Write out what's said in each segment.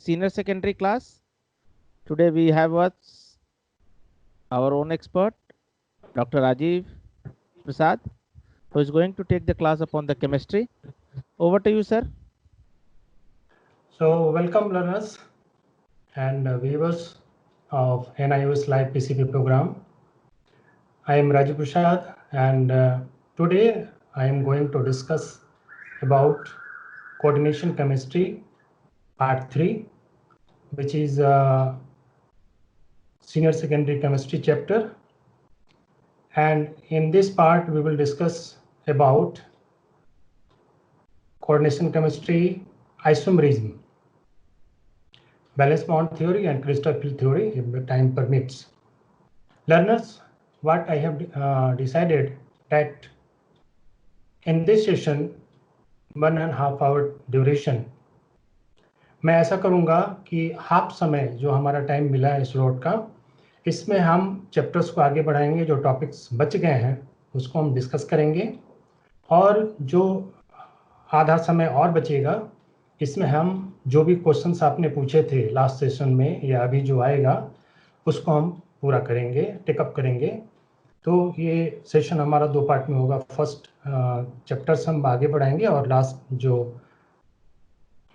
senior secondary class. Today we have us our own expert, Dr. Rajiv Prasad, who is going to take the class upon the chemistry. Over to you, sir. So welcome learners and viewers of NIOS Live PCP program. I am Rajiv Prasad and today I am going to discuss about coordination chemistry part 3, which is senior secondary chemistry chapter. And in this part we will discuss about coordination chemistry, isomerism, valence bond theory and crystal field theory if the time permits. Learners, what I have decided that in this session 1.5 hour duration, मैं ऐसा करूंगा कि half समय जो हमारा time मिला है slot का, इसमें हम चैप्टर्स को आगे बढ़ाएंगे, जो टॉपिक्स बच गए हैं उसको हम डिस्कस करेंगे और जो आधा समय और बचेगा इसमें हम जो भी क्वेश्चंस आपने पूछे थे लास्ट सेशन में या अभी जो आएगा उसको हम पूरा करेंगे, टेकअप करेंगे। तो ये सेशन हमारा 2 पार्ट में होगा। फर्स्ट चैप्टर्स हम आगे बढ़ाएंगे और लास्ट जो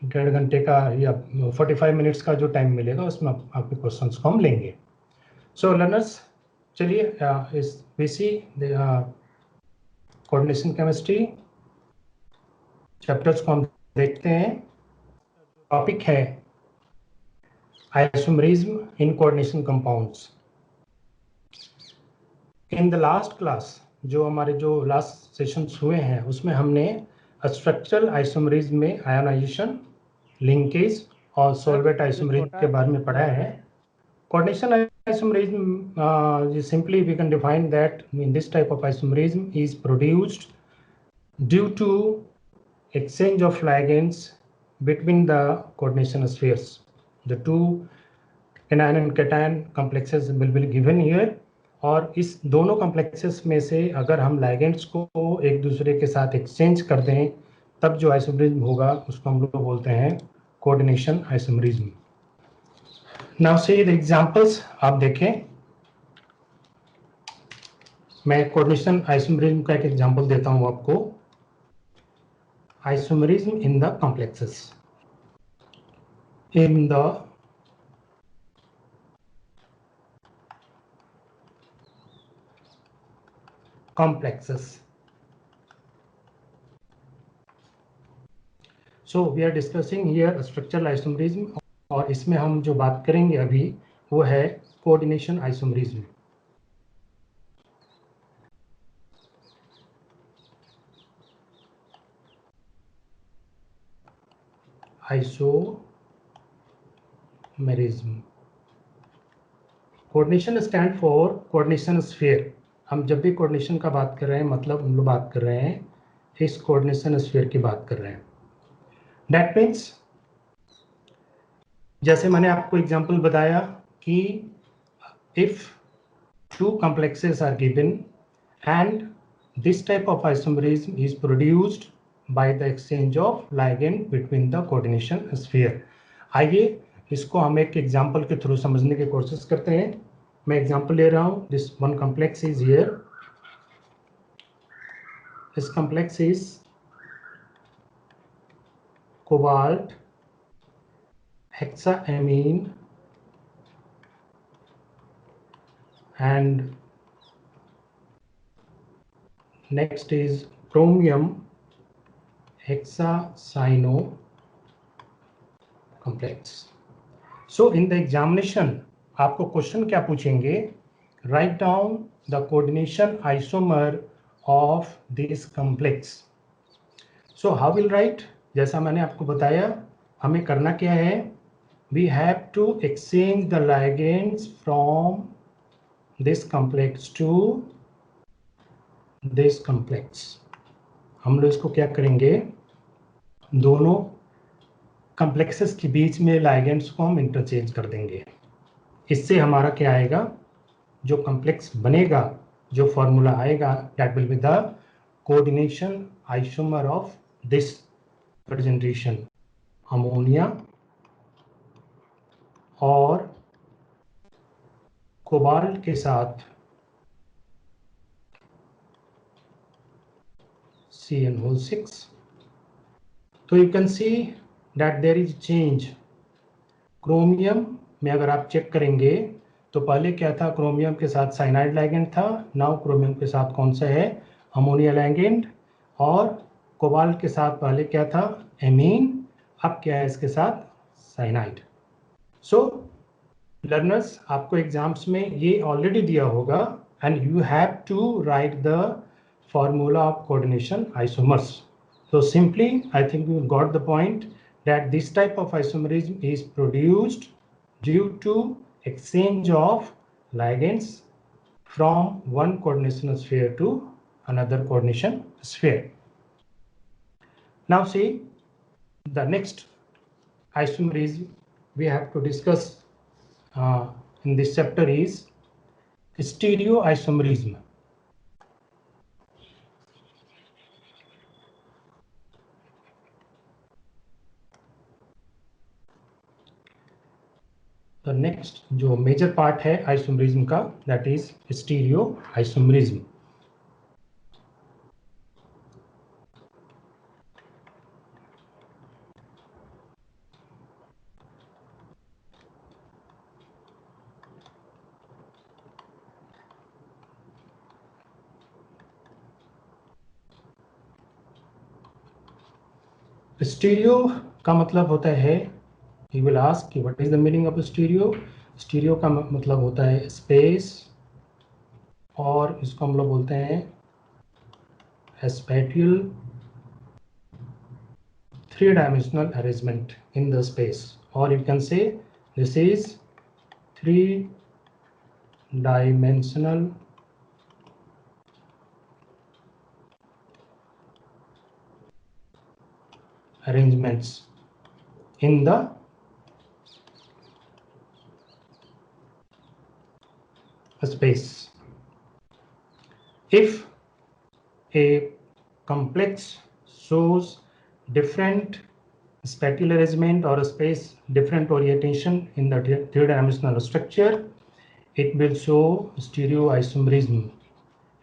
1.5 घंटे का या 45 मिनट्स का जो टाइम मिलेगा उसमें आपके क्वेश्चंस को हम लेंगे। सो लर्नर्स, चलिए इस बीसी कोऑर्डिनेशन केमिस्ट्री चैप्टर्स को हम देखते हैं। टॉपिक है isomerism in coordination compounds. In the last class, जो हमारे जो लास्ट सेशंस हुए हैं उसमें हमने स्ट्रक्चरल आइसोमरिज्म में आयोनाइजेशन, लिंकेज और सॉल्वेट आइसोमरिज्म के बारे में पढ़ा है। Coordination isomerism, simply we can define that in this type of isomerism is produced due to exchange of ligands between the coordination spheres. The two anion and cation complexes will be given here, और इस दोनों complexes में से अगर हम ligands को एक दूसरे के साथ exchange कर दें तब जो isomerism होगा उसको हम लोग बोलते हैं coordination isomerism. Now see the examples. आप देखें, मैं कोऑर्डिनेशन आइसोमरिज्म का एक एग्जांपल देता हूं आपको। Isomerism in the complexes. In the complexes. So we are discussing here structural isomerism, और इसमें हम जो बात करेंगे अभी वो है coordination isomerism. Isomerism, coordination stand for coordination sphere. हम जब भी कोऑर्डिनेशन का बात कर रहे हैं मतलब हम लोग बात कर रहे हैं इस कोऑर्डिनेशन स्फीयर की बात कर रहे हैं। दैट मीन्स, जैसे मैंने आपको एग्जांपल बताया कि if two complexes are given and this type of isomerism is produced by the exchange of ligand between the coordination sphere. आइए इसको हम एक एग्जांपल के थ्रू समझने की कोशिश करते हैं। मैं एग्जांपल ले रहा हूं। This one complex is here. This complex is cobalt hexaamine and next is chromium hexacyano complex. So in the examination आपको क्वेश्चन क्या पूछेंगे? Write down the coordination isomer of this complex. So how will write? जैसा मैंने आपको बताया, हमें करना क्या है? We have to exchange the ligands from this complex to this complex. हम लोग इसको क्या करेंगे? दोनों complexes के बीच में ligands को हम इंटरचेंज कर देंगे। इससे हमारा क्या आएगा? जो complex बनेगा, जो फॉर्मूला आएगा, that will be the coordination isomer of this generation, ammonia और कोबाल्ट के साथ CnO6, तो you can see that there is change. Chromium में अगर आप चेक करेंगे तो पहले क्या था, क्रोमियम के साथ साइनाइड लिगेंड था, नाउ क्रोमियम के साथ कौन सा है, अमोनिया लिगेंड। और कोबाल्ट के साथ पहले क्या था, एमीन, अब क्या है इसके साथ, साइनाइड। सो लर्नर्स, आपको एग्जाम्स में ये ऑलरेडी दिया होगा and you have to write the formula of coordination isomers. So simply, I think you got the point that this type of isomerism is produced due to exchange of ligands from one coordination sphere to another coordination sphere. Now see, the next isomerism we have to discuss in this chapter is stereoisomerism. The next जो major part है isomerism का, that is stereo isomerism. Stereo का मतलब होता है, you will ask कि what is the meaning of stereo. Stereo का मतलब होता है स्पेस, और इसको हम लोग बोलते हैं spatial three dimensional arrangement in the space, और you can say this is three dimensional arrangements in the space. If a complex shows different spatial arrangement or a space different orientation in the three-dimensional structure, it will show stereoisomerism.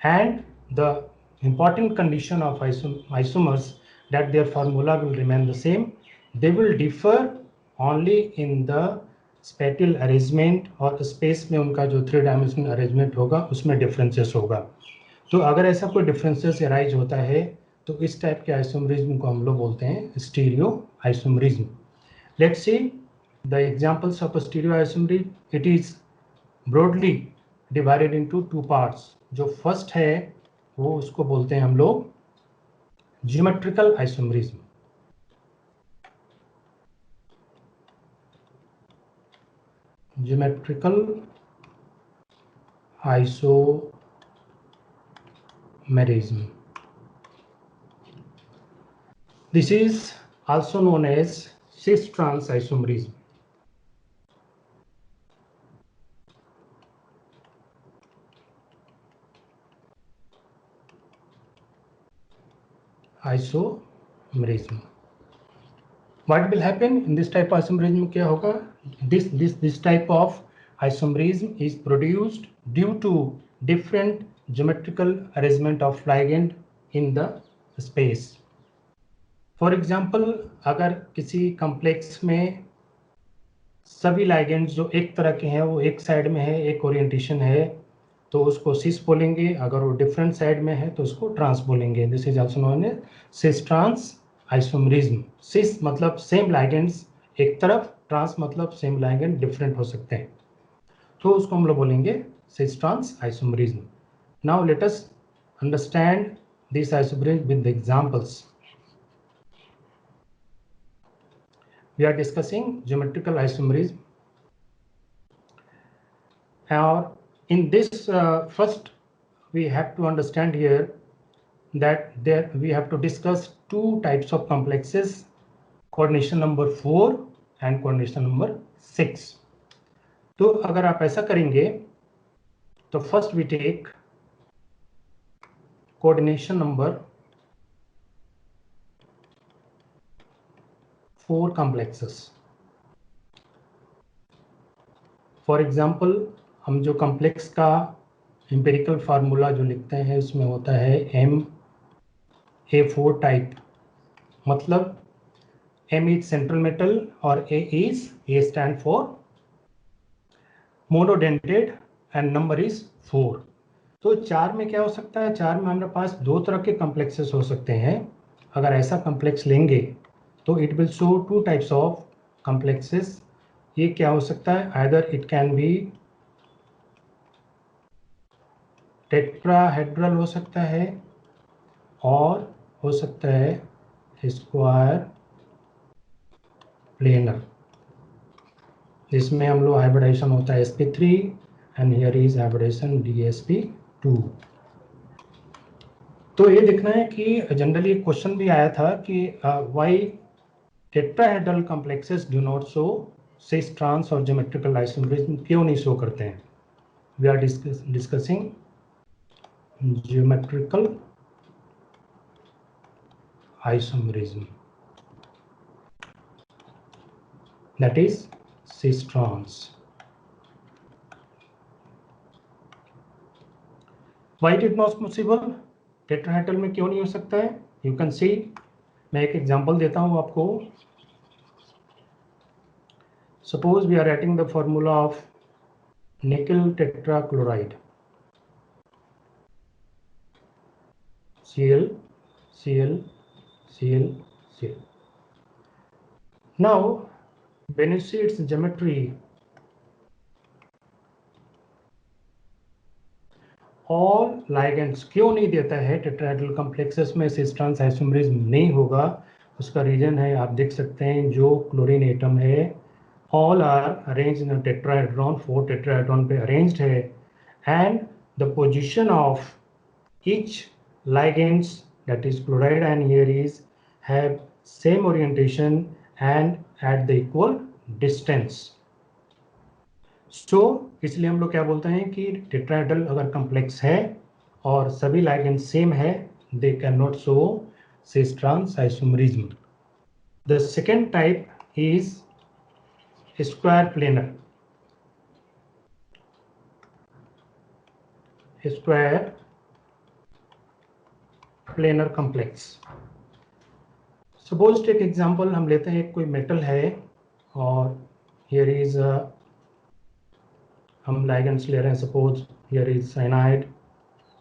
And the important condition of isomers that their formula will remain the same. They will differ only in the spatial arrangement, और space में उनका जो three dimensional arrangement होगा उसमें differences होगा। तो अगर ऐसा कोई डिफरेंसेस अराइज होता है तो इस टाइप के आइसोमरिज्म को हम लोग बोलते हैं stereo isomerism. Let's see the examples of stereo isomerism. It is broadly divided into two parts. जो फर्स्ट है वो उसको बोलते हैं हम लोग geometrical isomerism. Geometrical isomerism. This is also known as cis-trans isomerism. Isomerism. What will happen in this type of isomerism? क्या होगा? This type of isomerism is produced due to different geometrical arrangement of ligand in the space. For example, अगर किसी complex में सभी ligands जो एक तरह के हैं वो एक साइड में है, एक ओरिएंटेशन है, तो उसको सिस बोलेंगे। अगर वो डिफरेंट साइड में है तो उसको ट्रांस बोलेंगे। This is also known as cis trans isomerism. Cis मतलब सेम लाइगेंड्स एक तरफ, ट्रांस मतलब सेम लाइगेंड डिफरेंट हो सकते हैं, तो उसको हम लोग बोलेंगे cis trans isomerism. Now let us understand this isomerism with the examples. We are discussing geometrical isomerism. Or in this first, we have to understand here that we have to discuss two types of complexes: coordination number 4 and coordination number 6. तो अगर आप ऐसा करेंगे तो first we take coordination number 4 complexes. For example हम जो complex का empirical formula जो लिखते हैं उसमें होता है MA4 टाइप, मतलब M is central metal और A stand for monodentate and number is 4. तो 4 में क्या हो सकता है, 4 में हमारे पास दो तरह के कॉम्प्लेक्सेस हो सकते हैं. अगर ऐसा कॉम्प्लेक्स लेंगे तो it will show two types of complexes. ये क्या हो सकता है, either it can be tetrahedral हो सकता है और हो सकता है स्क्वायर प्लेनर, जिसमें हम लोग हाइब्रिडाइजेशन होता है sp3 and here is hybridisation dsp2. तो ये देखना है कि जनरली क्वेश्चन भी आया था कि why tetrahedral complexes do not show cis trans और ज्योमेट्रिकल आइसोमरिज्म, क्यों नहीं शो करते हैं. We are discussing geometrical isomerism, that is cis trans. Why it is not possible? Tetrahedral में क्यों नहीं हो सकता है? You can see, मैं एक एग्जांपल देता हूं आपको. Suppose we are writing the formula of nickel tetrachloride, Cl, Cl, Cl, Cl. Now, when you see its geometry, all ligands क्यों नहीं देता है टेट्राहेड्रल कॉम्प्लेक्सेस में सिस ट्रांस आइसोमरिज्म नहीं होगा. उसका रीजन है, आप देख सकते हैं जो क्लोरीन एटम है all are arranged in tetrahedron, 4 tetrahedron पे अरेंज्ड है, and the position of each ligands, that is chloride and here is, have same orientation and at the equal distance. So इसलिए हम लोग क्या बोलते हैं कि टेट्राहेड्रल अगर कॉम्प्लेक्स है और सभी लाइगेंड सेम है, they can not show cis trans isomerism. The second type is square planar. Square planar complex. Suppose take example, हम लेते हैं कोई मेटल है और हियर इज हम लाइगेंड्स ले रहे हैं. Suppose here is cyanide,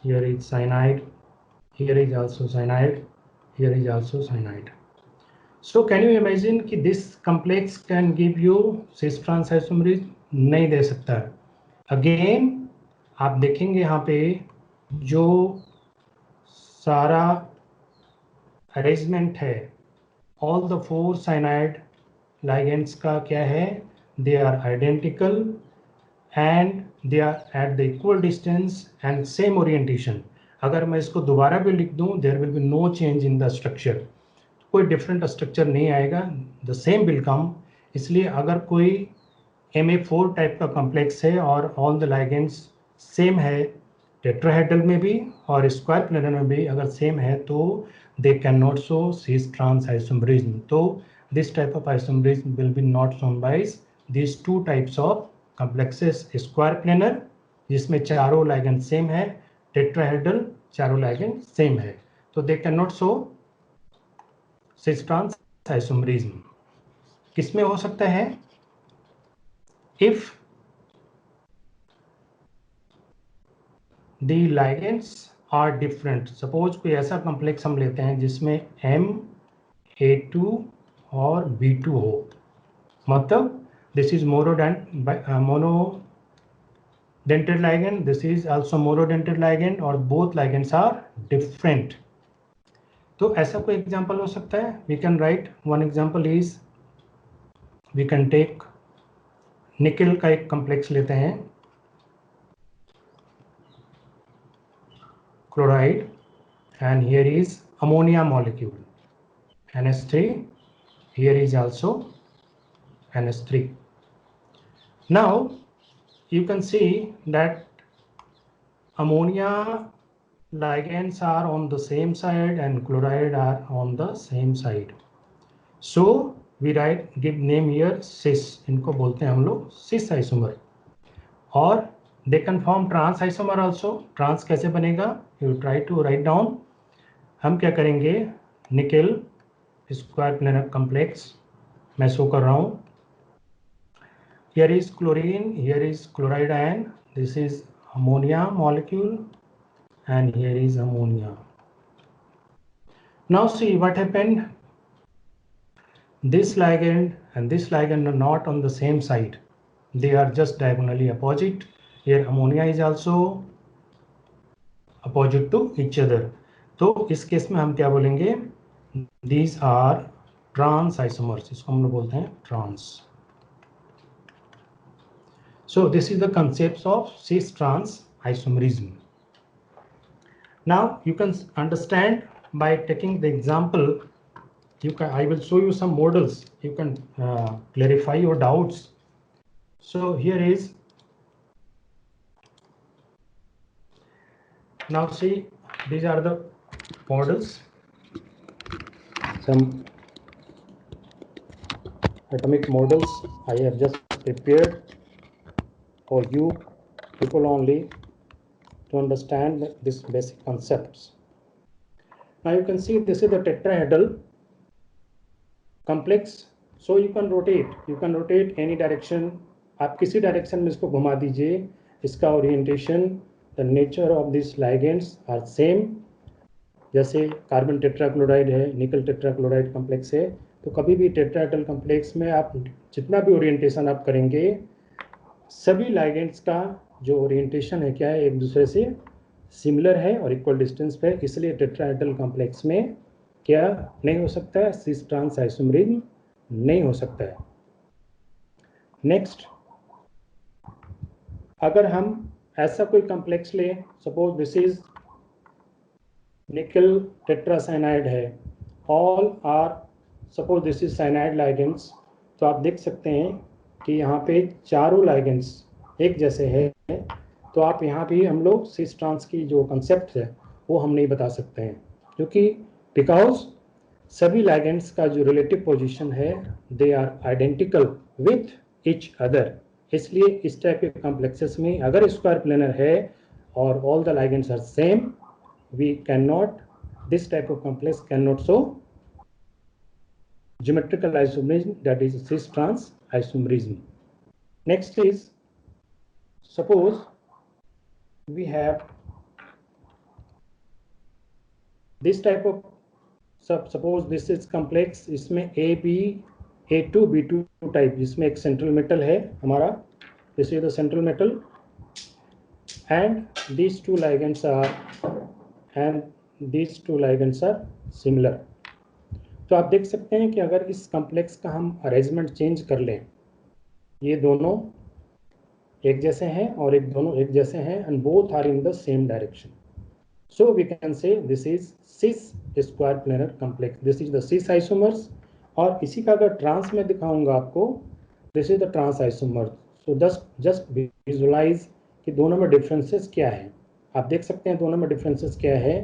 here is cyanide, here is also cyanide, here is also cyanide. So can you imagine कि this complex can give you cis trans isomerism? नहीं दे सकता. Again आप देखेंगे यहाँ पे जो सारा अरेंजमेंट है, all the 4 cyanide ligands का क्या है, they are identical and they are at the equal distance and same orientation. अगर मैं इसको दोबारा भी लिख दूं, there will be no change in the structure. कोई different structure नहीं आएगा, the same will come. इसलिए अगर कोई MA4 टाइप का कॉम्प्लेक्स है और all the ligands सेम है, टेट्राहेड्रल में भी और स्क्वायर प्लेनर में भी अगर सेम है, तो they cannot show cis trans isomerism. तो this type of isomerism will be not shown by these two types of complexes. Square planar जिसमें चारों लाइगेंड सेम है, टेट्राहेड्रल चारों लाइगेंड सेम है, तो they can not show cis trans isomerism. किसमें हो सकता है, if the ligands are different. Suppose कोई ऐसा कॉम्प्लेक्स हम लेते हैं जिसमें MA2 और B2 हो, मतलब this is monodentate ligand, this is also monodentate ligand और both ligands are different. तो ऐसा कोई एग्जांपल हो सकता है. we can write one example is, we can take nickel का एक कॉम्प्लेक्स लेते हैं, chloride, and here is ammonia molecule, NH3, here is also NH3. Now you can see that ammonia ligands are on the same side and chloride are on the same side. So we write, give name here cis, इनको बोलते हैं हम लोग cis isomer. और they can form trans isomer also. Trans कैसे बनेगा, you try to write down. हम क्या करेंगे, निकेल स्क्वायर प्लेनर कॉम्प्लेक्स मैं शो कर रहा हूँ। Here is chlorine, here is chloride ion, this is ammonia molecule and here is ammonia. Now see what happened. This ligand and this ligand are not on the same side. They are just diagonally opposite. Here ammonia is also opposite to each other. तो इस case में हम क्या बोलेंगे, these are trans isomers, इसको हम लोग बोलते हैं trans. So this is the concepts of cis trans isomerism. Now you can understand by taking the example. I will show you some models. You can clarify your doubts. So here is, now see, these are the models. Some atomic models I have just prepared for you people only to understand these basic concepts. Now you can see this is the tetrahedral complex. So you can rotate any direction. आप किसी direction में इसको घुमा दीजिए, इसका orientation, the nature of this ligands are same. जैसे carbon tetrachloride है, nickel tetrachloride complex है, तो कभी भी टेट्राहेड्रल कॉम्प्लेक्स में आप जितना भी ओरिएंटेशन आप करेंगे, सभी लाइगेंड्स का जो ओरिएंटेशन है क्या है, एक दूसरे से सिमिलर है और इक्वल डिस्टेंस पे। इसलिए टेट्राहेड्रल कॉम्प्लेक्स में क्या नहीं हो सकता है, सिस ट्रांस आइसोमरिज्म नहीं हो सकता है। नेक्स्ट, अगर हम ऐसा कोई कॉम्प्लेक्स ले, suppose this is nickel tetracyanide है, all are, suppose this is cyanide ligands, तो आप देख सकते हैं कि यहाँ पे चारों लाइगेंड्स एक जैसे हैं, तो आप यहाँ भी हम लोग सिस ट्रांस की जो कंसेप्ट है वो हम नहीं बता सकते हैं, क्योंकि बिकॉज सभी लाइगेंड्स का जो रिलेटिव पोजीशन है they are identical with each other. इसलिए इस टाइप के कॉम्प्लेक्सेस में अगर स्क्वायर प्लेनर है और all the ligands are same, we cannot, this type of complex cannot show geometrical isomerism, that is cis trans isomerism. Next is, suppose we have this type of, suppose this is complex, इसमें A2 B2 type, जिसमें एक central metal है हमारा, this is the central metal and these two ligands are similar. तो आप देख सकते हैं कि अगर इस कॉम्प्लेक्स का हम अरेंजमेंट चेंज कर लें, ये दोनों एक जैसे हैं और दोनों एक जैसे हैं, and both are in the same direction, so we can say this is cis square planar complex, this is the cis isomers. और इसी का अगर ट्रांस में दिखाऊंगा आपको, this is the trans isomer. So just visualise कि दोनों में डिफरेंसेस क्या है। आप देख सकते हैं दोनों में डिफरेंसेस क्या है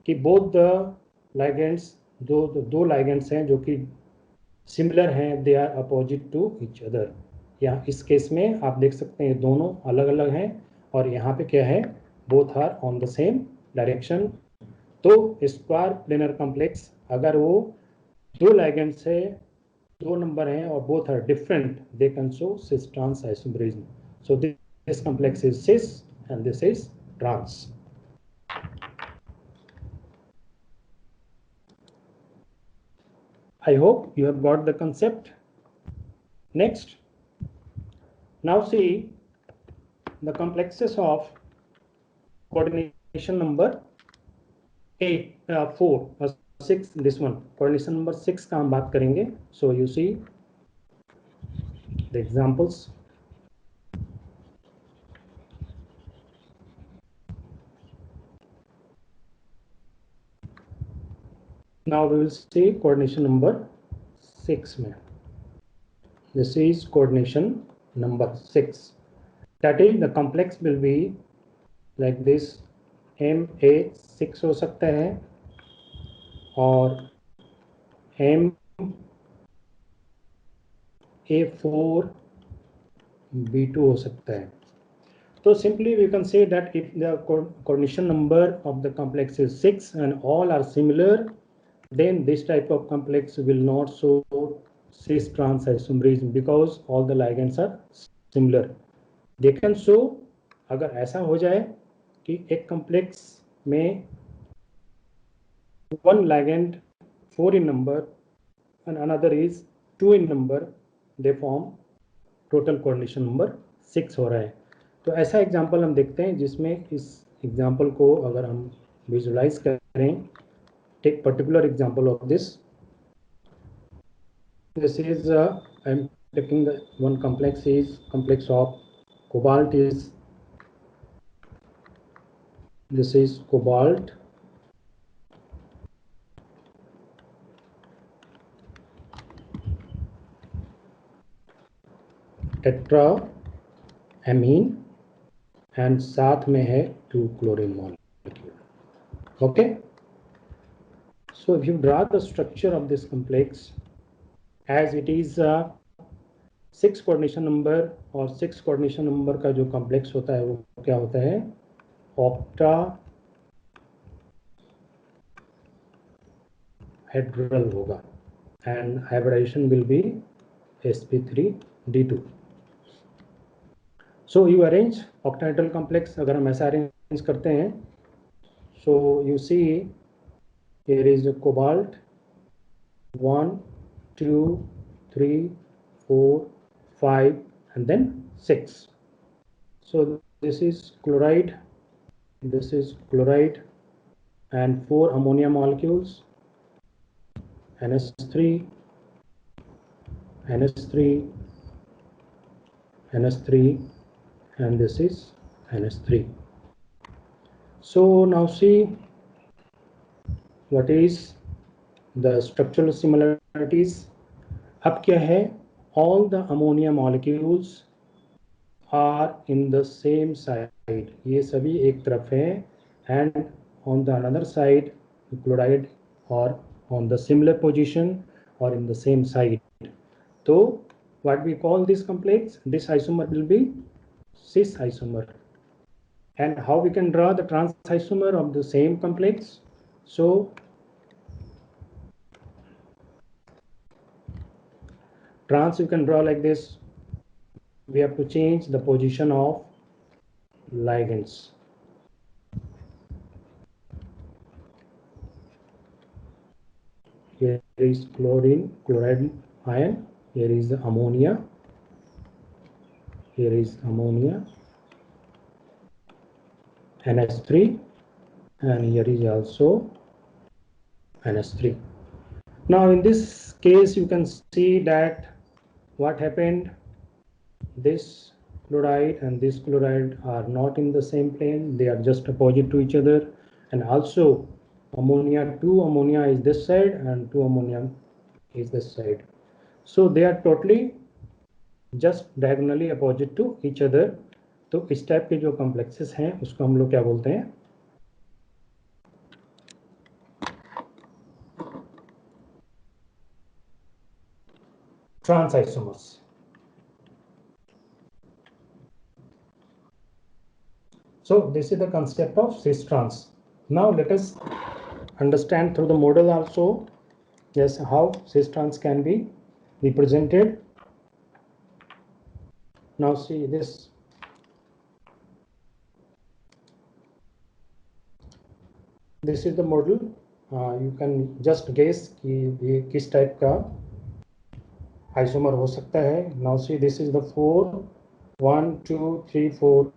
कि बोथ द लाइगेंड्स, दो लाइगेंड्स हैं जो कि सिमिलर हैं, they are opposite to each other. यहाँ इस केस में आप देख सकते हैं दोनों अलग अलग हैं, और यहाँ पे क्या है, both are on the same direction. तो स्क्वायर प्लेनर कॉम्प्लेक्स अगर वो दो लाइगेंड्स है, दो नंबर हैं और both are different, they can show cis trans isomerism. So this complex is cis and this is trans. I hope you have got the concept. Next, now see the complexes of coordination number 4 or 6. This one coordination number 6 का हम बात करेंगे. So you see the examples. Now we will see coordination number 6 में. This is coordination number 6. That is the complex will be like this. MA6 हो सकता है और MA4 B2 हो सकता है. So simply we can say that if the coordination number of the complex is 6 and all are similar, then this type of complex will not show cis trans isomerism because all the ligands are similar. They can show, अगर ऐसा हो जाए कि एक complex में one ligand 4 in number and another is 2 in number, they form total coordination number 6 हो रहा है. तो ऐसा एग्जाम्पल हम देखते हैं जिसमें इस एग्जाम्पल को अगर हम विजुलाइज करें, take particular example of this. This is I'm taking the one complex is complex of cobalt is, this is cobalt, tetraamine and साथ में है 2 chlorine molecule. Okay, so if you draw the structure of this complex as it is 6 coordination number, और 6 coordination number का जो complex होता है वो क्या होता है, octahedral होगा and hybridization will be sp3d2. So you arrange octahedral complex. अगर हम ऐसा arrange करते हैं, so you see here is a cobalt 1 2 3 4 5 and then 6. So this is chloride, this is chloride and 4 ammonia molecules, NH3 NH3 NH3 and this is NH3. So now see what is the structural similarities. अब क्या है, all the ammonia molecules are in the same side, ये सभी एक तरफ है, and on the another side the chloride are on the similar position or in the same side. So what we call this complex, this isomer will be cis isomer. And how we can draw the trans isomer of the same complex? So trans you can draw like this. We have to change the position of ligands. Here is chlorine, chloride ion. Here is the ammonia. Here is ammonia, NH3, and here is also NH3. Now in this case you can see that what happened, this chloride and this chloride are not in the same plane, they are just opposite to each other, and also ammonia, 2 ammonia is this side and 2 ammonia is this side. So they are totally just diagonally opposite to each other. तो इस type के जो complexes हैं उसको हम लोग क्या बोलते हैं, trans isomers. So this is the concept of cis trans. Now let us understand through the model also, yes, how cis trans can be represented. Now see this. This is the model. You can just guess कि ये किस type का isomer हो सकता है. Now see, this is the 4 1 2 3 4.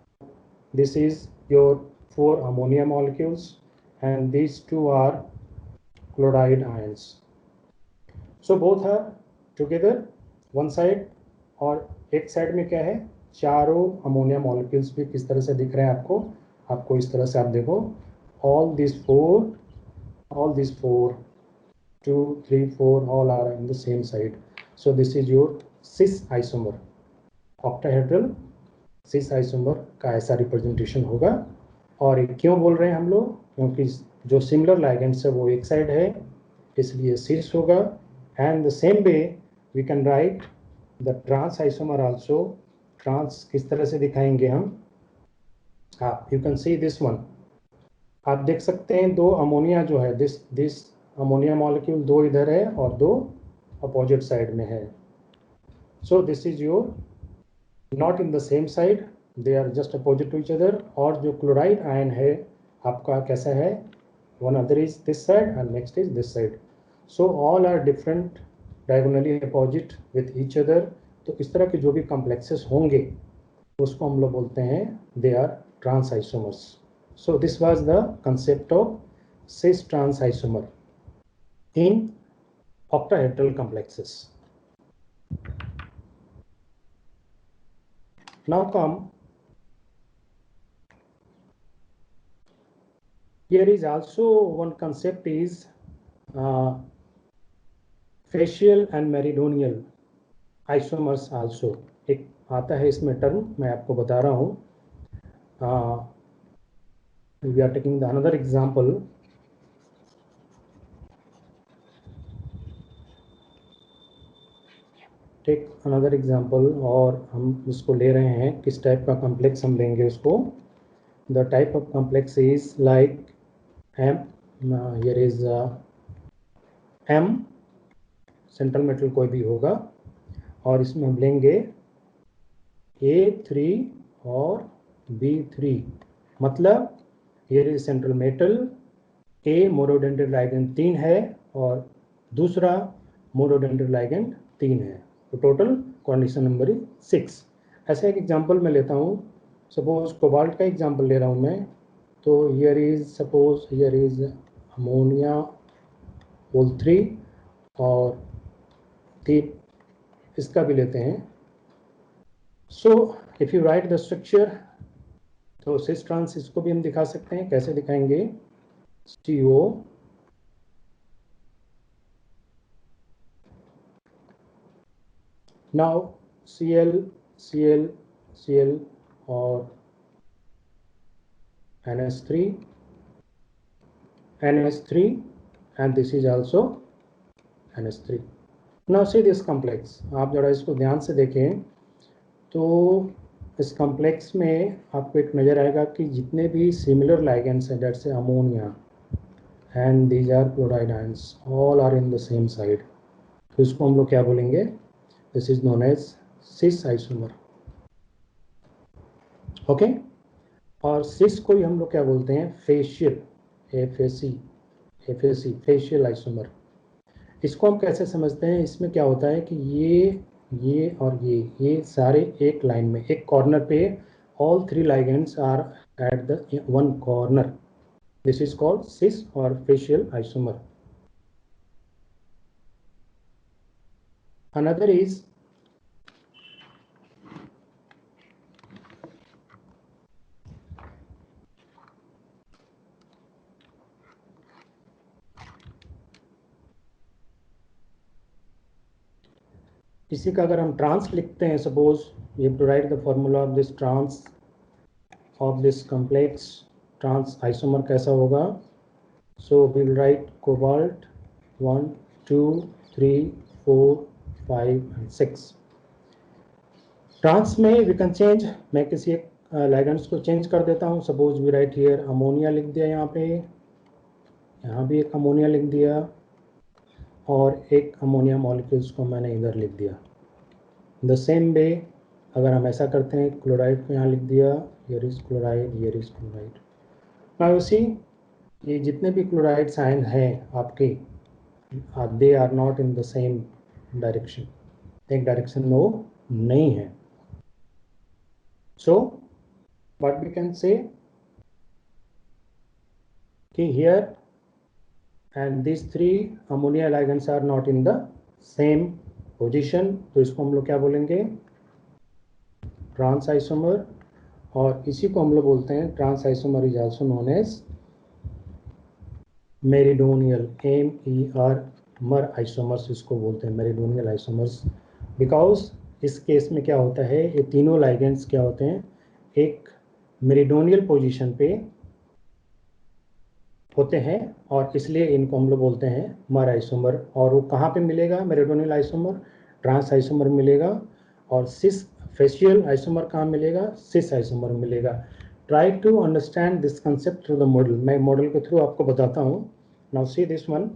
This is your 4 ammonia molecules and these 2 are chloride ions. So both are together one side, और एक side में क्या है, चारों अमोनिया मॉलिक्यूल्स भी किस तरह से दिख रहे हैं आपको इस तरह से आप देखो, all these 4 2 3 4 all are in the same side. So this is your cis isomer, octahedral cis isomer का ऐसा रिप्रेजेंटेशन होगा. और क्यों बोल रहे हैं हम लोग, क्योंकि जो सिमिलर लाइगेंड्स है वो एक साइड है इसलिए cis होगा. And the same way we can write the trans isomer also. Trans किस तरह से दिखाएंगे हम, हाँ, you can see this one. आप देख सकते हैं दो अमोनिया जो है, दिस अमोनिया मॉलिक्यूल दो इधर है और दो अपोजिट साइड में है। So this is your not in the same side, they are just opposite to each other. और जो क्लोराइड आयन है आपका कैसा है, one other is this side and next is this side. So all are different diagonally opposite with each other. तो इस तरह के जो भी कॉम्प्लेक्सेस होंगे उसको हम लोग बोलते हैं they are trans isomers. So this was the concept of cis trans isomer in octahedral complexes. Now come, here is also one concept is facial and meridional isomers also. एक आता है इसमें टर्म, मैं आपको बता रहा हूँ. We are taking the another example. Take another example, और हम इसको ले रहे हैं किस टाइप का कॉम्प्लेक्स हम लेंगे उसको. The type of complex is like M, here is M, central metal कोई भी होगा, और इसमें हम लेंगे A3 और B3. मतलब here is central metal, A monodentate ligand 3 है और दूसरा मोनोडेंड्राइट लाइगेंड 3 है. तो टोटल कंडीशन नंबर 6. ऐसा एक एग्जांपल मैं लेता हूँ. सपोज कोबाल्ट का एग्जांपल ले रहा हूँ मैं. तो here is suppose here is ammonia whole 3 और इसका भी लेते हैं. So if you write the structure, तो सिस ट्रांस इसको भी हम दिखा सकते हैं. कैसे दिखाएंगे? CO now Cl Cl Cl और NH3 NH3 and this is also NH3. now see this complex. आप जरा इसको ध्यान से देखें तो इस कॉम्प्लेक्स में आपको एक नज़र आएगा कि जितने भी सिमिलर लाइगेंड्स हैं, जैसे ammonia and these are chloride ions, all are in the same side. तो इसको हम लोग क्या बोलेंगे? This is known as cis isomer. Okay. और सिस को ही हम लोग क्या बोलते हैं? Facial, FAC facial isomer. इसको हम कैसे समझते हैं? इसमें क्या होता है कि ये और ये सारे एक लाइन में, एक कॉर्नर पे, all 3 ligands are at the one corner. This is called cis और फेशियल आइसोमर. अनदर इज इसी का अगर हम ट्रांस लिखते हैं, suppose you have to write the formula of this trans of this complex. Trans isomer कैसा होगा? So we will write cobalt 1 2 3 4 5 and 6. Trans में वी कैन चेंज. मैं किसी एक लाइगेंड्स को चेंज कर देता हूँ. Suppose we write here ammonia लिख दिया, यहाँ भी एक अमोनिया लिख दिया, और एक अमोनिया मॉलिक्यूल्स को मैंने इधर लिख दिया. द सेम वे अगर हम ऐसा करते हैं, क्लोराइड को यहाँ लिख दिया, here is chloride, here is chloride. Now you see, ये जितने भी क्लोराइड्स आयन हैं आपके, they are not in the same direction. एक डायरेक्शन में वो नहीं है. सो व्हाट वी कैन से कि here and these 3 ammonia ligands are not in the same position. तो इसको हम लोग क्या बोलेंगे? Trans isomer. और इसी को हम लोग बोलते हैं trans isomer is also known as meridional, MER isomers इसको बोलते हैं, मेरिडोनियल आइसोमर्स. बिकॉज इस केस में क्या होता है, ये तीनों लाइगेंड्स क्या होते हैं, एक मेरिडोनियल पोजीशन पे होते हैं, और इसलिए इनको हम लोग बोलते हैं मर आइसोमर. और वो कहाँ पे मिलेगा? मेरिडोनियल आइसोमर, ट्रांस आइसोमर मिलेगा. और सिस फेशियल आइसोमर कहाँ मिलेगा? सिस आइसोमर मिलेगा. try to understand this concept through the model. मैं मॉडल के थ्रू आपको बताता हूँ. Now see this one.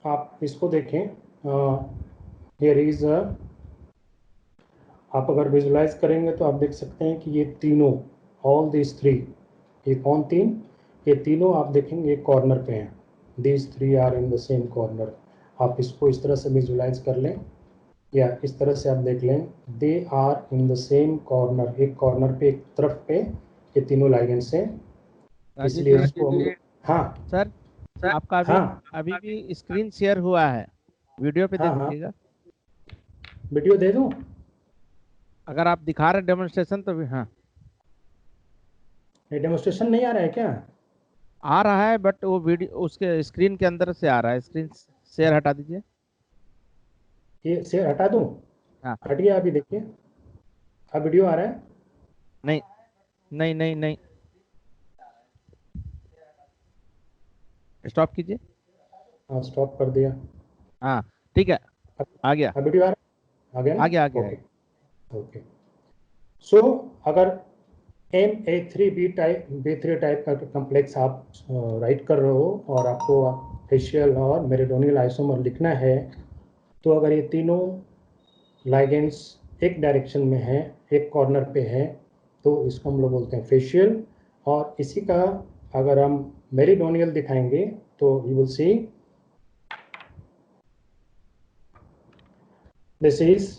आप इसको देखें. Here is a, आप अगर विजुलाइज करेंगे तो आप देख सकते हैं कि ये तीनों, ऑल दिस थ्री, ये कौन तीन, ये तीनों आप देखेंगे एक कॉर्नर पे हैं. This three are in the same corner. आप इसको इस तरह से विजुलाइज कर लें या इस तरह से आप देख लें. They are in the same corner. एक कॉर्नर पे, एक तरफ पे ये तीनों लाइगेंड्स हैं. इसलिए इसको हम, हाँ सर आपका अभी भी स्क्रीन शेयर हुआ है, वीडियो पे देखिएगा. वीडियो दे दूं? अगर आप दिखा रहे डेमोन्स्ट्रेशन तो भी. हाँ, ये डेमोन्स्ट्रेशन नहीं आ रहा है क्या? आ रहा है, बट वो वीडियो उसके स्क्रीन के अंदर से आ रहा है. स्क्रीन शेयर हटा दीजिए. ये शेयर हटा दूं? हाँ, हट गया. अभी देखिए, अब वीडियो आ रहा है? नहीं नहीं नहीं नहीं, स्टॉप कीजिए. हाँ, स्टॉप कर दिया. हाँ ठीक है, आ गया. अब वीडियो आ रहा है? आ गया ना? आ गया. ओके. सो अगर MA3B टाइप का कॉम्प्लेक्स आप राइट कर रहे हो और आपको फेशियल और मेरिडोनियल आइसोमर लिखना है, तो अगर ये तीनों लाइगेंड्स एक डायरेक्शन में हैं, एक कॉर्नर पे है, तो इसको हम लोग बोलते हैं फेशियल. और इसी का अगर हम मेरिडोनियल दिखाएंगे तो you will see this is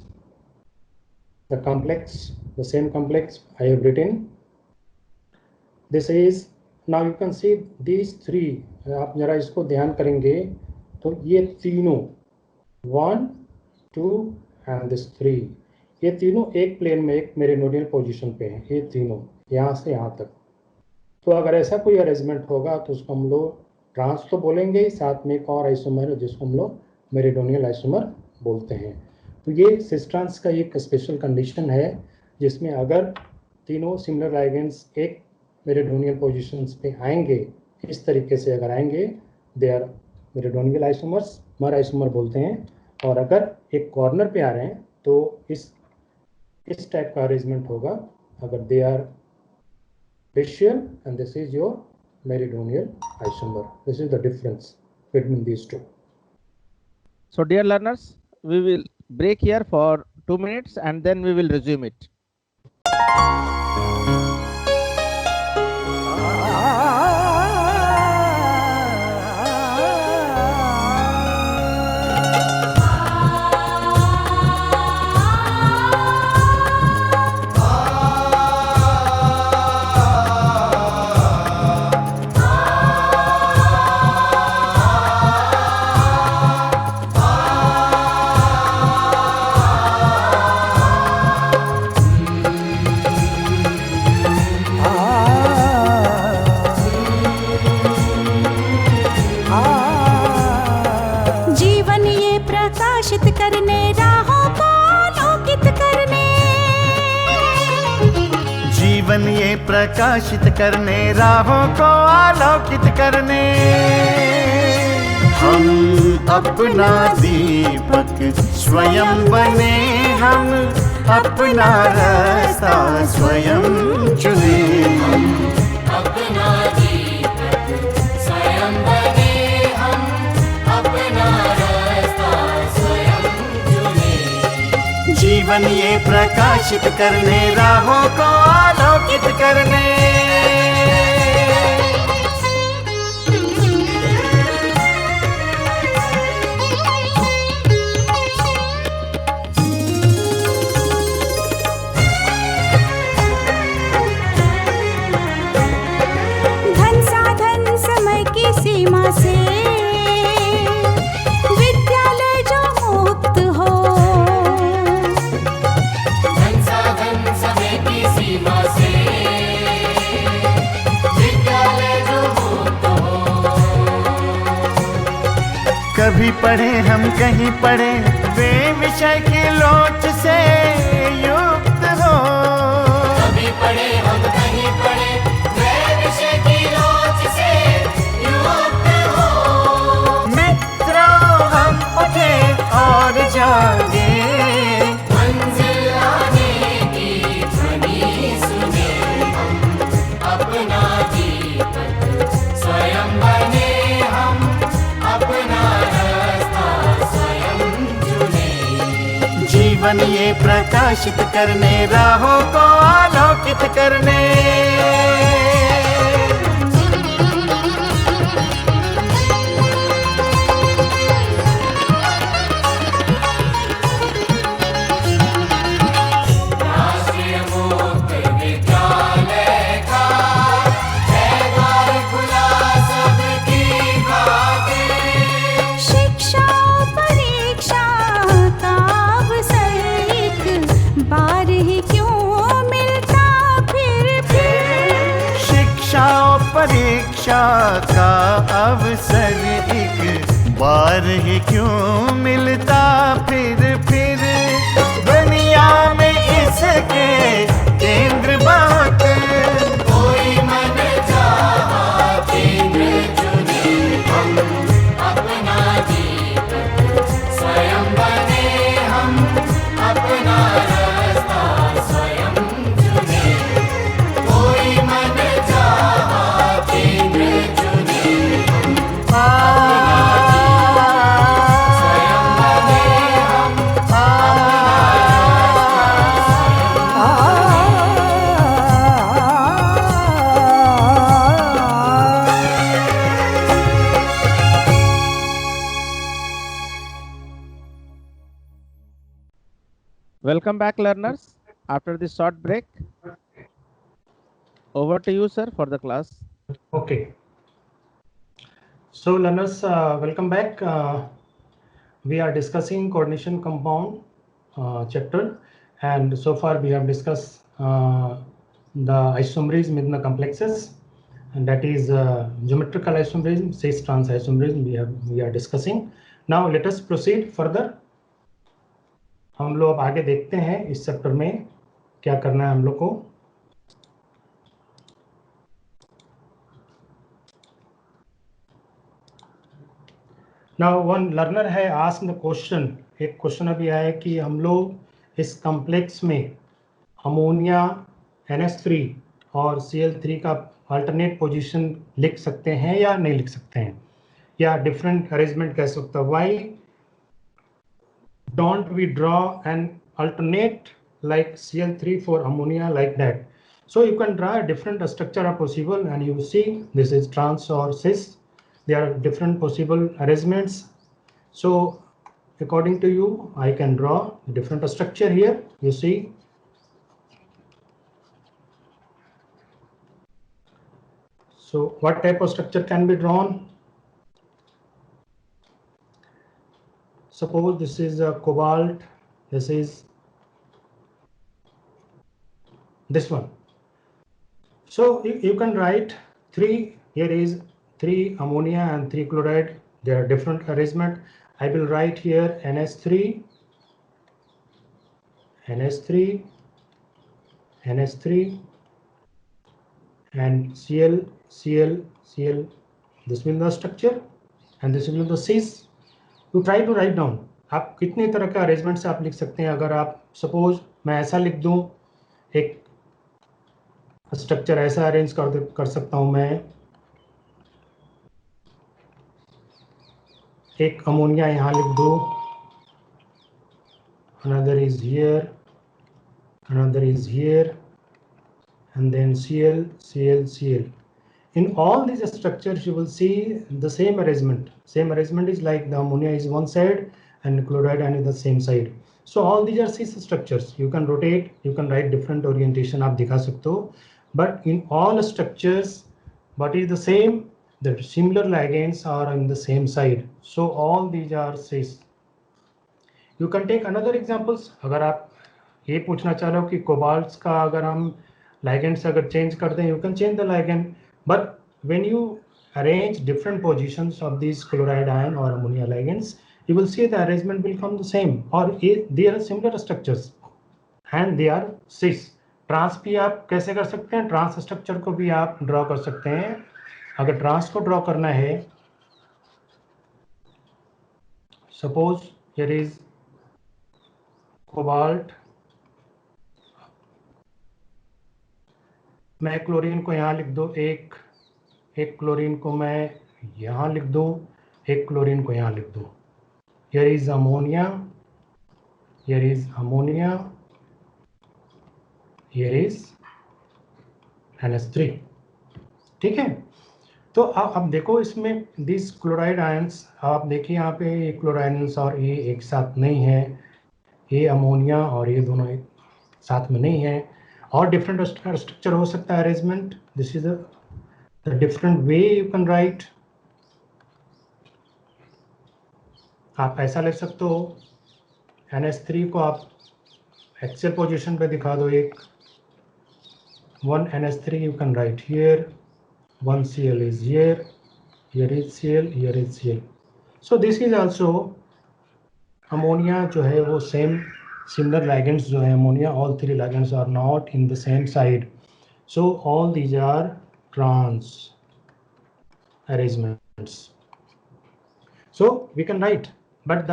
the complex, the same complex I have written. This is, now you can see these three. आप जरा इसको ध्यान करेंगे तो ये तीनों 1, 2 and this 3, ये तीनों एक प्लेन में एक मेरिडोनियल पोजीशन पे हैं. ये तीनों यहाँ से यहाँ तक. तो अगर ऐसा कोई अरेंजमेंट होगा तो उसको हम लोग ट्रांस तो बोलेंगे ही, साथ में एक और आइसोमर है जिसको हम लोग मेरिडोनियल आइसोमर बोलते हैं. तो ये सिस्ट्रांस का एक स्पेशल कंडीशन है जिसमें अगर तीनों सिमिलर लाइगेंड्स एक मेरिडोनियल पोजीशंस पे आएंगे, इस तरीके से अगर आएंगे, दे आर मेरिडोनियल आइसोमर्स, मर आइसोमर बोलते हैं. और अगर एक कॉर्नर पे आ रहे हैं तो इस टाइप का अरेंजमेंट होगा. अगर they are facial and this is your meridional isomer. This is the difference between these two. So dear learners, we will break here for 2 minutes and then we will resume it. जीवन ये प्रकाशित करने, राहों को आलोकित करने, हम अपना दीपक स्वयं बने, हम अपना रास्ता स्वयं चुने. अपना दीपक स्वयं बने, हम अपना रास्ता स्वयं चुने. जीवन ये प्रकाशित करने, राहों को आलोकित करने. धन साधन समय की सीमा से विद्यालय जो मुक्त हो, धन साधन समय की सीमा से विद्यालय जो मुक्त हो. कभी पढ़े हम कहीं पढ़े, वे विषय की लोच से युक्त हो. कभी पढ़े बनिए प्रकाशित करने, राहों को आलोकित करने। राष्ट्रीय मुक्त विद्यालय का है द्वार खुला सबकी खातिर। शिक्षा परीक्षा का अवसर एक बार ही क्यों मिलता फिर। शिक्षा और परीक्षा का अवसर एक बार ही क्यों मिलता फिर। दुनिया में इसके केंद्र बहुत, कोई मन चाहा केंद्र चुने, हम अपना दीपक स्वयं बने, हम अपना रास्ता स्वयं चुने। कोई मन चाहा केंद्र चुने, स्वयं बने, हम Welcome back, learners. After this short break, over to you, sir, for the class. Okay. So learners, welcome back. We are discussing coordination compound chapter, and so far we have discussed the isomerism in the complexes, and that is geometrical isomerism, cis trans isomerism we are discussing. Now let us proceed further. हम लोग आगे देखते हैं इस chapter में क्या करना है हम लोग को। नाउ वन लर्नर है आस्क्ड द क्वेश्चन, एक क्वेश्चन अभी आया कि हम लोग इस कॉम्प्लेक्स में अमोनिया NH3 और Cl3 का अल्टरनेट पोजीशन लिख सकते हैं या नहीं लिख सकते हैं, या डिफरेंट अरेंजमेंट कह सकता है। Why don't we draw an alternate like Cl3 for ammonia like that? So you can draw a different structure are possible, and you see this is trans or cis. There are different possible arrangements. So according to you, I can draw a different structure here. You see, so what type of structure can be drawn? Suppose this is a cobalt, this is this one. So you can write three, here is 3 ammonia and 3 chloride. There are different arrangement. I will write here NH3, NH3, NH3 and Cl, Cl, Cl. This will be the structure and this will be the cis. You try to write down. आप कितने तरह का arrangement से आप लिख सकते हैं। अगर आप सपोज मैं ऐसा लिख दूं, एक स्ट्रक्चर ऐसा अरेंज कर सकता हूं मैं, एक अमोनिया यहाँ लिख दो, another is here, another is here, and then Cl, Cl, Cl. In all these structures, you will see the same arrangement. Same arrangement is like the ammonia is one side and chloride and the same side. So all these are cis structures. You can rotate, you can write different orientation आप दिखा सकते हो. But in all structures, what is the same? The similar ligands are on the same side. So all these are cis. You can take another examples. अगर आप ये पूछना चाह रहे हो कि कोबाल्ट का अगर हम ligand से अगर change कर दें, you can change the ligand. But when you arrange different positions of these chloride ion or ammonia ligands, you will see the arrangement will come the same, or they are similar structures and they are cis. Trans भी आप कैसे कर सकते हैं, trans structure को भी आप draw कर सकते हैं। अगर ट्रांस को ड्रॉ करना है, सपोज हियर इज कोबाल्ट, मैं क्लोरीन को यहाँ लिख दूँ, एक क्लोरीन को मैं यहाँ लिख दूँ, एक क्लोरीन को यहाँ लिख दूँ। Here is ammonia here is ammonia, here is NH3. ठीक है, तो अब देखो इसमें दिस क्लोराइड आयंस, आप देखिए यहाँ पे क्लोराइड और ये एक साथ नहीं है, ये अमोनिया और ये दोनों एक साथ में नहीं है, और डिफरेंट स्ट्रक्चर हो सकता है arrangement. This is the different way you can write. आप ऐसा लिख सकते हो, NH3 को आप एक्सियल पोजीशन पे दिखा दो, एक 1 NH3 you can write here, 1 Cl is here, here is Cl, here is Cl. So this is also ammonia जो है वो similar ligands जो है ammonia, all three ligands are not in the same side. So all these are trans arrangements. So we can write, but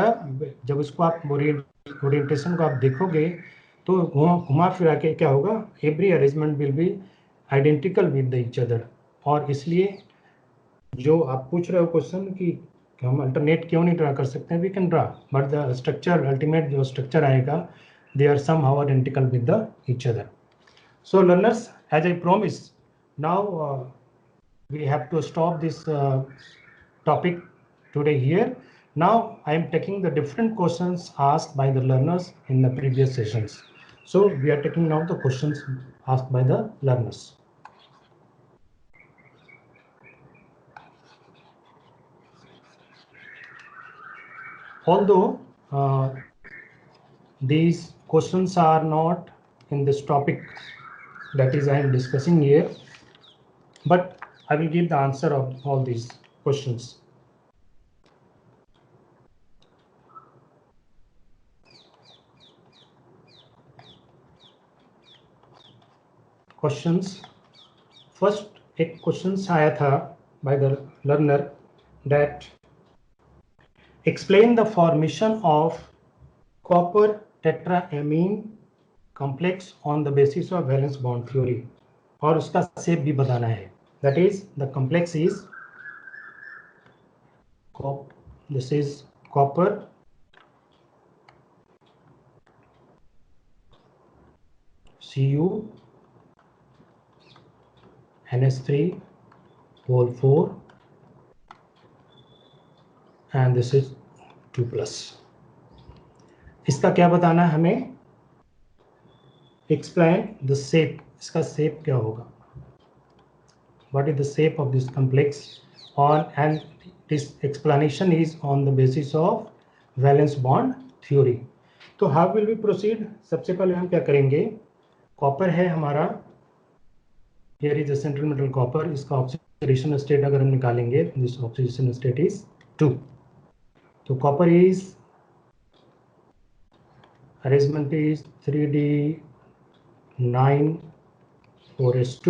जब इसको आप orientation को आप देखोगे तो घुमा फिरा के क्या होगा, every arrangement will be identical with each other. और इसलिए जो आप पूछ रहे हो क्वेश्चन कि हम अल्टरनेट क्यों नहीं ड्रा कर सकते हैं, we can draw, but the structure ultimate जो स्ट्रक्चर आएगा they are somehow identical with the each other. So learners, as I promise, now we have to stop this topic today here. Now I am taking the different questions asked by the learners in the previous sessions. So we are taking now the questions asked by the learners. Although these questions are not in this topic that is I am discussing here, but I will give the answer of all these questions. Questions. First एक question आया था by the learner that explain the formation of copper tetraamine complex on the basis of valence bond theory. और उसका shape भी बताना है. That is the complex is this is copper Cu NH3 whole 4 and this is 2 plus. इसका क्या बताना है हमें, explain the shape, इसका shape क्या होगा, what is the shape of this complex on, and this explanation is on the basis of valence bond theory. तो how will we proceed? सबसे पहले हम क्या करेंगे, कॉपर है हमारा, here is the central metal copper, इसका oxidation state अगर हम निकालेंगे, this oxidation state is 2. तो copper is arrangement is 3D9 4S2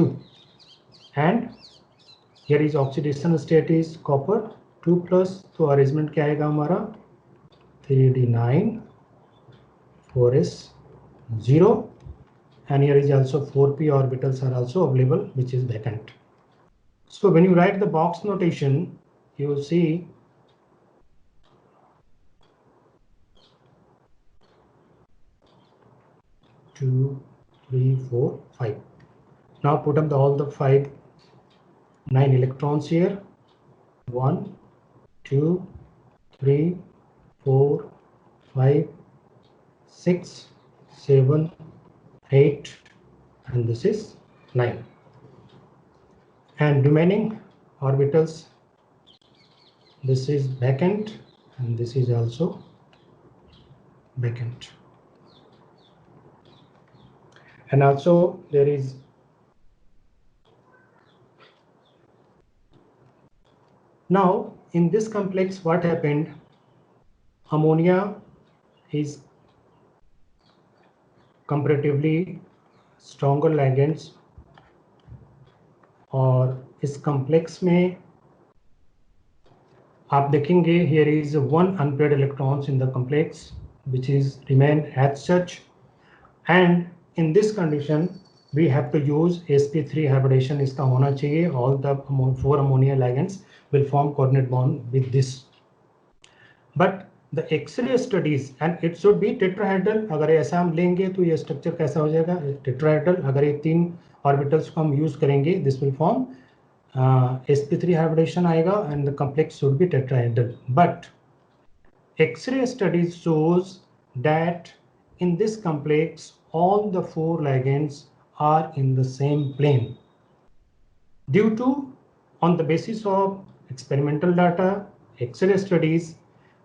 and here is oxidation state is copper 2 plus, तो arrangement क्या आएगा हमारा 3D9 4S0 and here is also 4p orbitals are also available which is vacant. So when you write the box notation you will see two, 3, 4, 5. Now put up all the 9 electrons here. 1, 2, 3, 4, 5, 6, 7, 8 and this is 9, and remaining orbitals, this is vacant and this is also vacant, and also there is now in this complex what happened, ammonia is comparatively stronger ligands और इस complex में आप देखेंगे here is one unpaired electrons in the complex which is remain as such, and in this condition we have to use sp3 hybridization इसका होना चाहिए, all the 4 ammonia ligands will form coordinate bond with this. But the X-ray studies, and it should be tetrahedral. अगर ऐसा हम लेंगे तो ये structure कैसा हो जाएगा, tetrahedral. अगर ये 3 ऑर्बिटल्स को हम यूज करेंगे, this will form sp3 hybridization आएगा, and the complex should be tetrahedral. But X-ray studies shows that in this complex all the 4 ligands are in the same plane. Due to, on the basis of experimental data, X-ray studies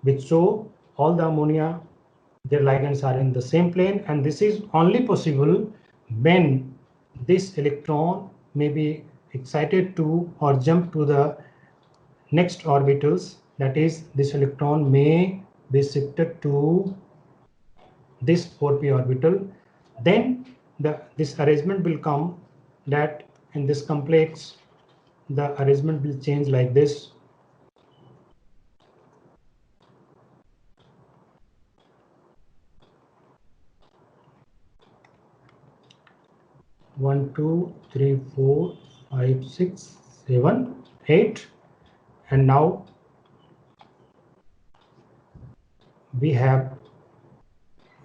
which show all the ammonia, their ligands are in the same plane, and this is only possible when this electron may be excited to or jump to the next orbitals. That is, this electron may be shifted to this 4p orbital. Then this arrangement will come, that in this complex the arrangement will change like this. One, two, three, 4, 5, 6, 7, 8, and now we have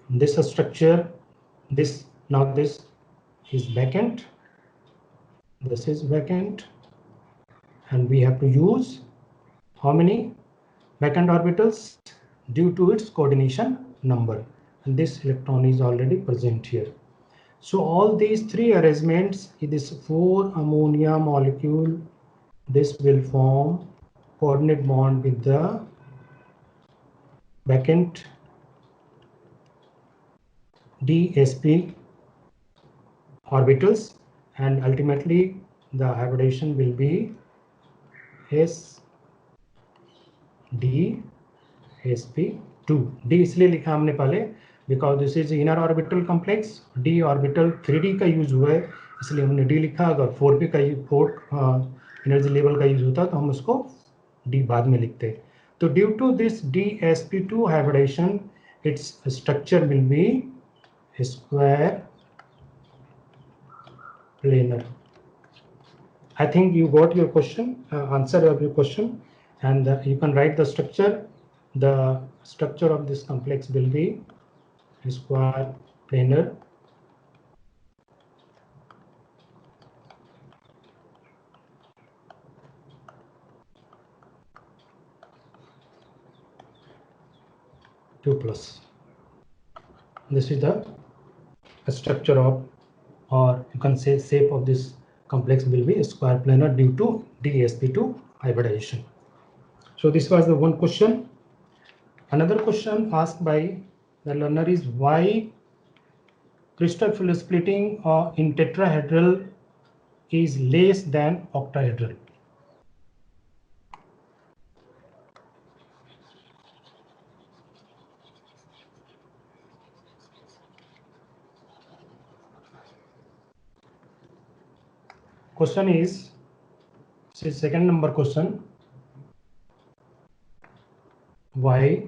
this structure. This is vacant. This is vacant, and we have to use how many vacant orbitals due to its coordination number, and this electron is already present here. So all these 3 arrangements, it is 4 ammonia molecule, this will form coordinate bond with the vacant dsp orbitals, and ultimately the hybridization will be sd sp2. d इसलिए लिखा हमने पहले because this is inner orbital complex. d orbital 3d का use हुआ है, इसलिए हमने d लिखा. अगर 4p का एनर्जी लेवल का यूज होता तो हम उसको d बाद में लिखते. तो due to this dsp2 hybridization, its structure will be square planar. I think you got your question, answer of your question, and you can write the structure. The structure of this complex will be square planar. Two plus. This is the structure of, or you can say shape of this complex will be square planar due to dsp2 hybridization. So this was the one question. Another question asked by the learner is why crystal field splitting in tetrahedral is less than octahedral. Question is, this is second number question, why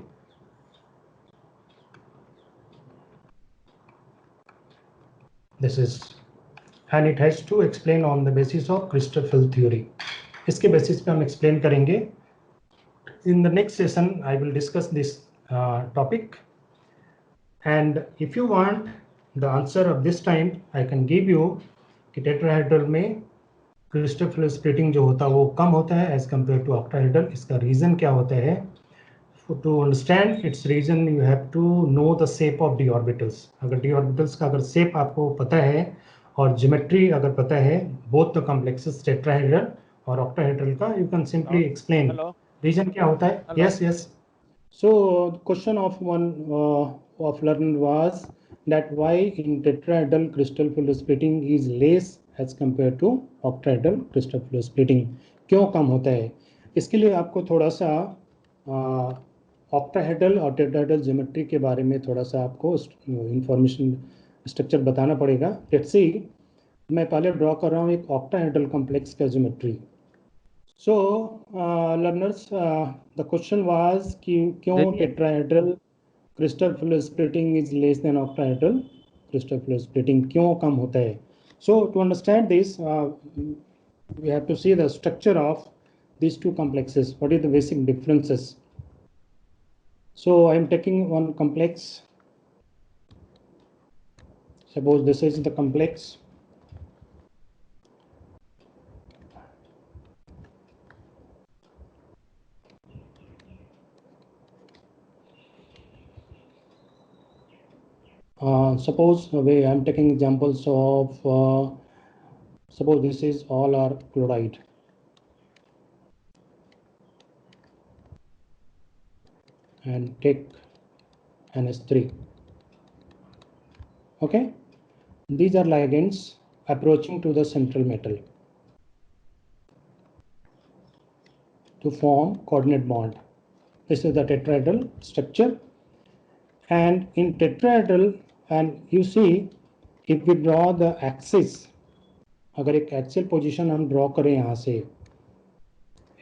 this is, and it has to explain on the basis of crystal field theory. इसके basis पे हम explain करेंगे. In the next session I will discuss this topic, and if you want the answer of this time I can give you कि tetrahedral में crystal field splitting जो होता है वो कम होता है as compared to octahedral. इसका reason क्या होता है? To understand its reason you have to know the shape of d orbitals. अगर d orbitals का अगर shape आपको पता है और geometry अगर पता है, both the complexes tetrahedral और octahedral का, you can simply explain. Hello. Reason क्या होता है? Hello. Yes. So the question of one of learner was that why in tetrahedral crystal field splitting is less as compared to octahedral crystal field splitting. क्यों कम होता है? इसके लिए आपको थोड़ा सा ऑक्टाहेड्रल और टेट्राहेड्रल ज्योमेट्री के बारे में थोड़ा सा आपको इंफॉर्मेशन स्ट्रक्चर बताना पड़ेगा. लेट्स सी, मैं पहले ड्रॉ कर रहा हूँ एक ऑक्टाहेड्रल कॉम्प्लेक्स का geometry. So learners, the question was कि क्यों tetrahedral crystal field splitting is less than octahedral crystal field splitting, क्यों कम होता है? So to understand this, we have to see the structure of these two complexes. What is the basic differences? So I am taking one complex. Suppose this is the complex. Suppose I am taking examples of, suppose this is all are chloride. And take NH3. Okay, these are ligands approaching to the central metal to form coordinate bond. This is the tetrahedral structure, and in tetrahedral, and you see, if we draw the axis, अगर एक axial position हम draw करें यहाँ से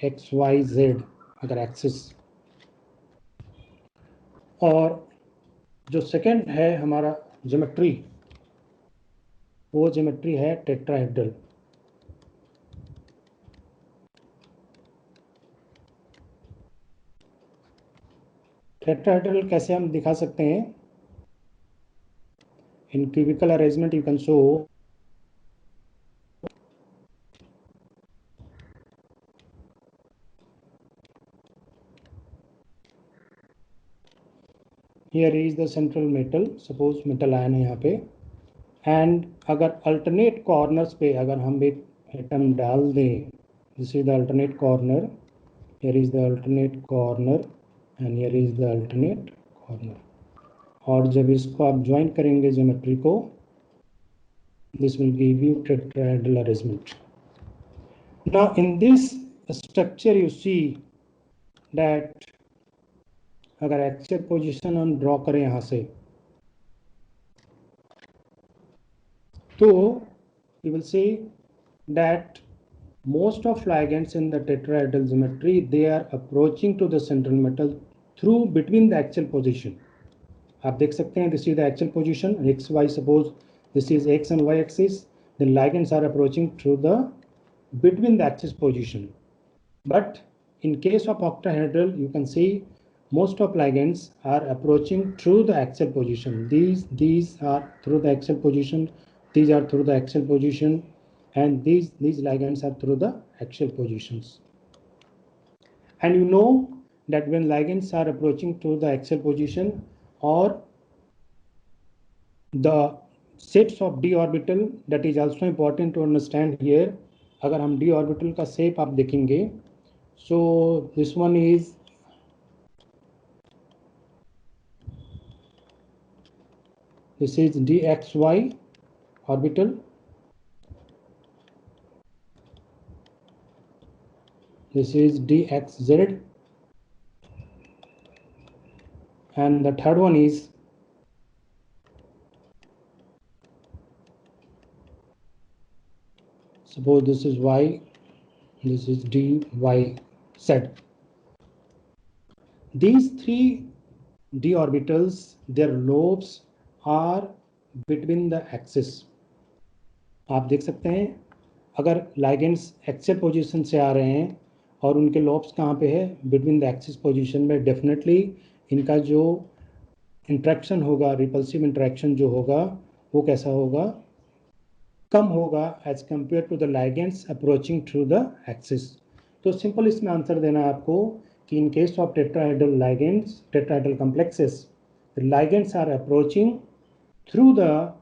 XYZ अगर axis, और जो second है हमारा ज्योमेट्री, वो ज्योमेट्री है टेट्राहेड्रल. टेट्राहेड्रल कैसे हम दिखा सकते हैं? In cubical arrangement you can show here is the central metal, suppose metal ion है यहाँ पे, and अगर alternate corners पे अगर हम एक एटम डाल दें, this is the alternate corner, here is the alternate corner and here is the alternate corner, और जब इसको आप ज्वाइन करेंगे ज्योमेट्री को, this will give you tetrahedral arrangement. Now in this structure you see that अगर axial position हम draw करें यहाँ से, तो you will see that most of ligands in the tetrahedral geometry, they are approaching to the central metal through between the axial position. आप देख सकते हैं, this is the axial position x y, suppose this is x and y axis, the ligands are approaching through the between the axis position. But in case of octahedral, you can see most of ligands are approaching through the axial position. These are through the axial position, these are through the axial position, and these ligands are through the axial positions. And you know that when ligands are approaching to the axial position, or the sets of d orbital, that is also important to understand here. अगर हम d orbital का shape आप देखेंगे, so this one is dxy orbital, this is dxz, and the third one is suppose this is y, this is dyz. These three d orbitals, their lobes are between the axis. आप देख सकते हैं, अगर ligands axial position से आ रहे हैं और उनके लॉब्स कहाँ पे है, बिटवीन द एक्सिस पोजीशन में, डेफिनेटली इनका जो इंट्रैक्शन होगा, रिपल्सिव इंट्रैक्शन जो होगा, वो कैसा होगा, कम होगा as compare to the ligands approaching through the axis. तो सिंपल इसमें आंसर देना है आपको कि in case of tetrahedral ligands, tetrahedral complexes, the ligands are approaching through the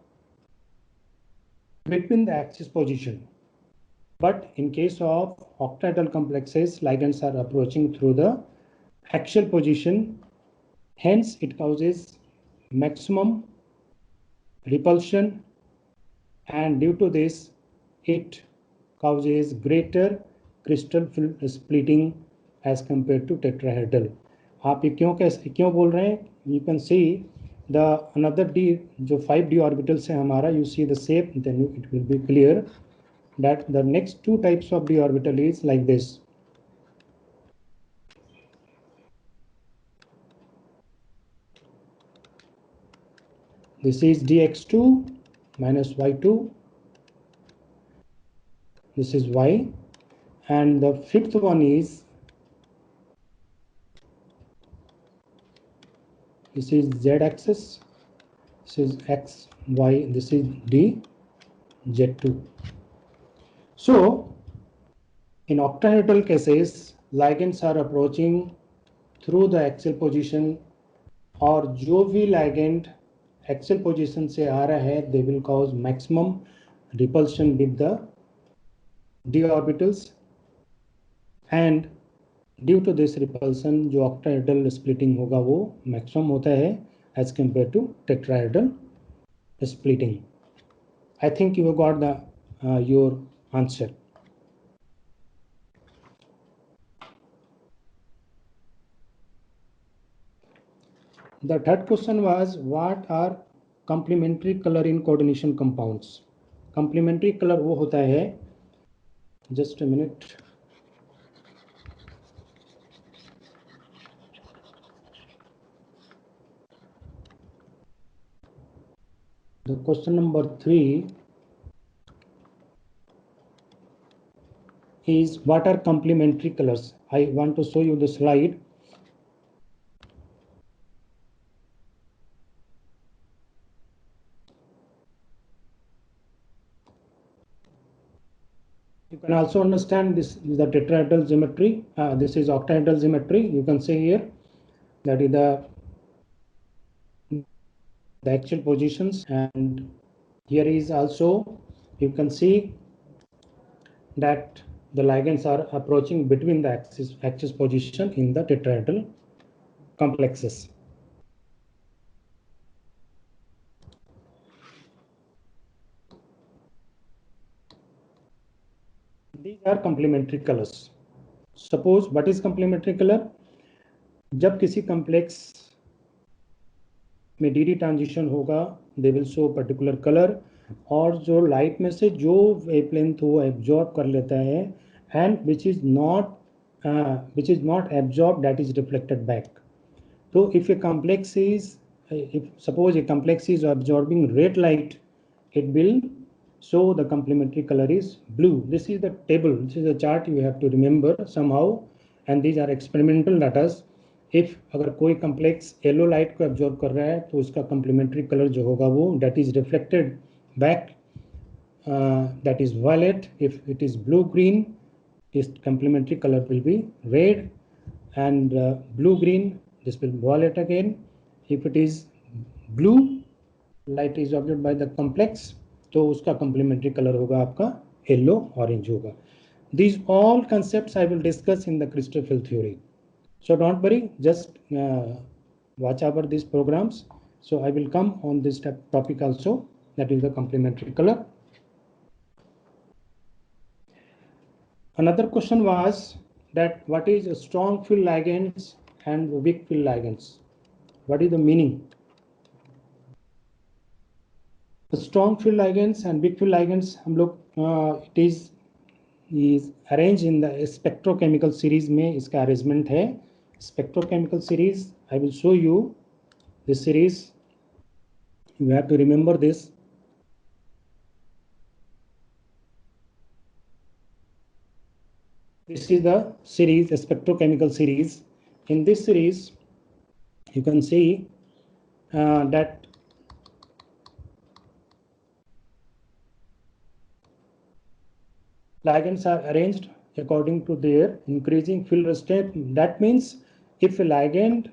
between the axis position. But in case of octahedral complexes, ligands are approaching through the axial position. Hence, it causes maximum repulsion, and due to this, it causes greater crystal splitting as compared to tetrahedral. आप ये क्यों बोल रहे हैं? You can see the another d, जो 5d orbitals है हमारा, you see the shape, then it will be clear that the next two types of d orbital is like this. This is dx2 minus y2, this is y, and the fifth one is This is Z axis. This is X, Y. This is D, Z2. So in octahedral cases, ligands are approaching through the axial position, और जो भी ligand axial position से आ रहा है, they will cause maximum repulsion with the d orbitals, and due to this repulsion जो octahedral splitting होगा वो maximum होता है as compared to tetrahedral splitting. I think you got the your answer. The third question was, what are complementary color in coordination compounds? Complementary color वो होता है, just a minute. The question number 3 is, what are complementary colors? I want to show you the slide. You can also understand this is the tetrahedral geometry. This is octahedral geometry. You can see here that is the actual positions, and here is also you can see that the ligands are approaching between the axis position in the tetrahedral complexes. These are complementary colors. Suppose, what is complementary color? जब किसी complex में D transition होगा, they will show particular colour, और जो light में से जो wavelength वो एब्जॉर्ब कर लेता है, and which is not absorb, that is reflected back. तो if a complex is, if suppose a complex is absorbing red light, it will show the complementary color is blue. This is the table, this is a chart you have to remember somehow, and these are experimental data. If अगर कोई complex yellow light को absorb कर रहा है, तो उसका complementary color जो होगा वो that is reflected back, that is violet. If it is blue green, its complementary color will be red, and blue green, this will be violet again. If it is blue light is absorbed by the complex, तो उसका complementary color होगा आपका yellow orange होगा. These all concepts I will discuss in the crystal field theory. So don't worry, just watch over these programs. So I will come on this topic also, that is the complementary color. Another question was that what is a strong field ligands and weak field ligands? What is the meaning? The strong field ligands and weak field ligands, हम लोग it is arranged in the spectrochemical series में इसका arrangement है. Spectrochemical series, I will show you this series. You have to remember this. This is the series, a spectrochemical series. In this series, you can see that ligands are arranged according to their increasing field restraint. That means if a ligand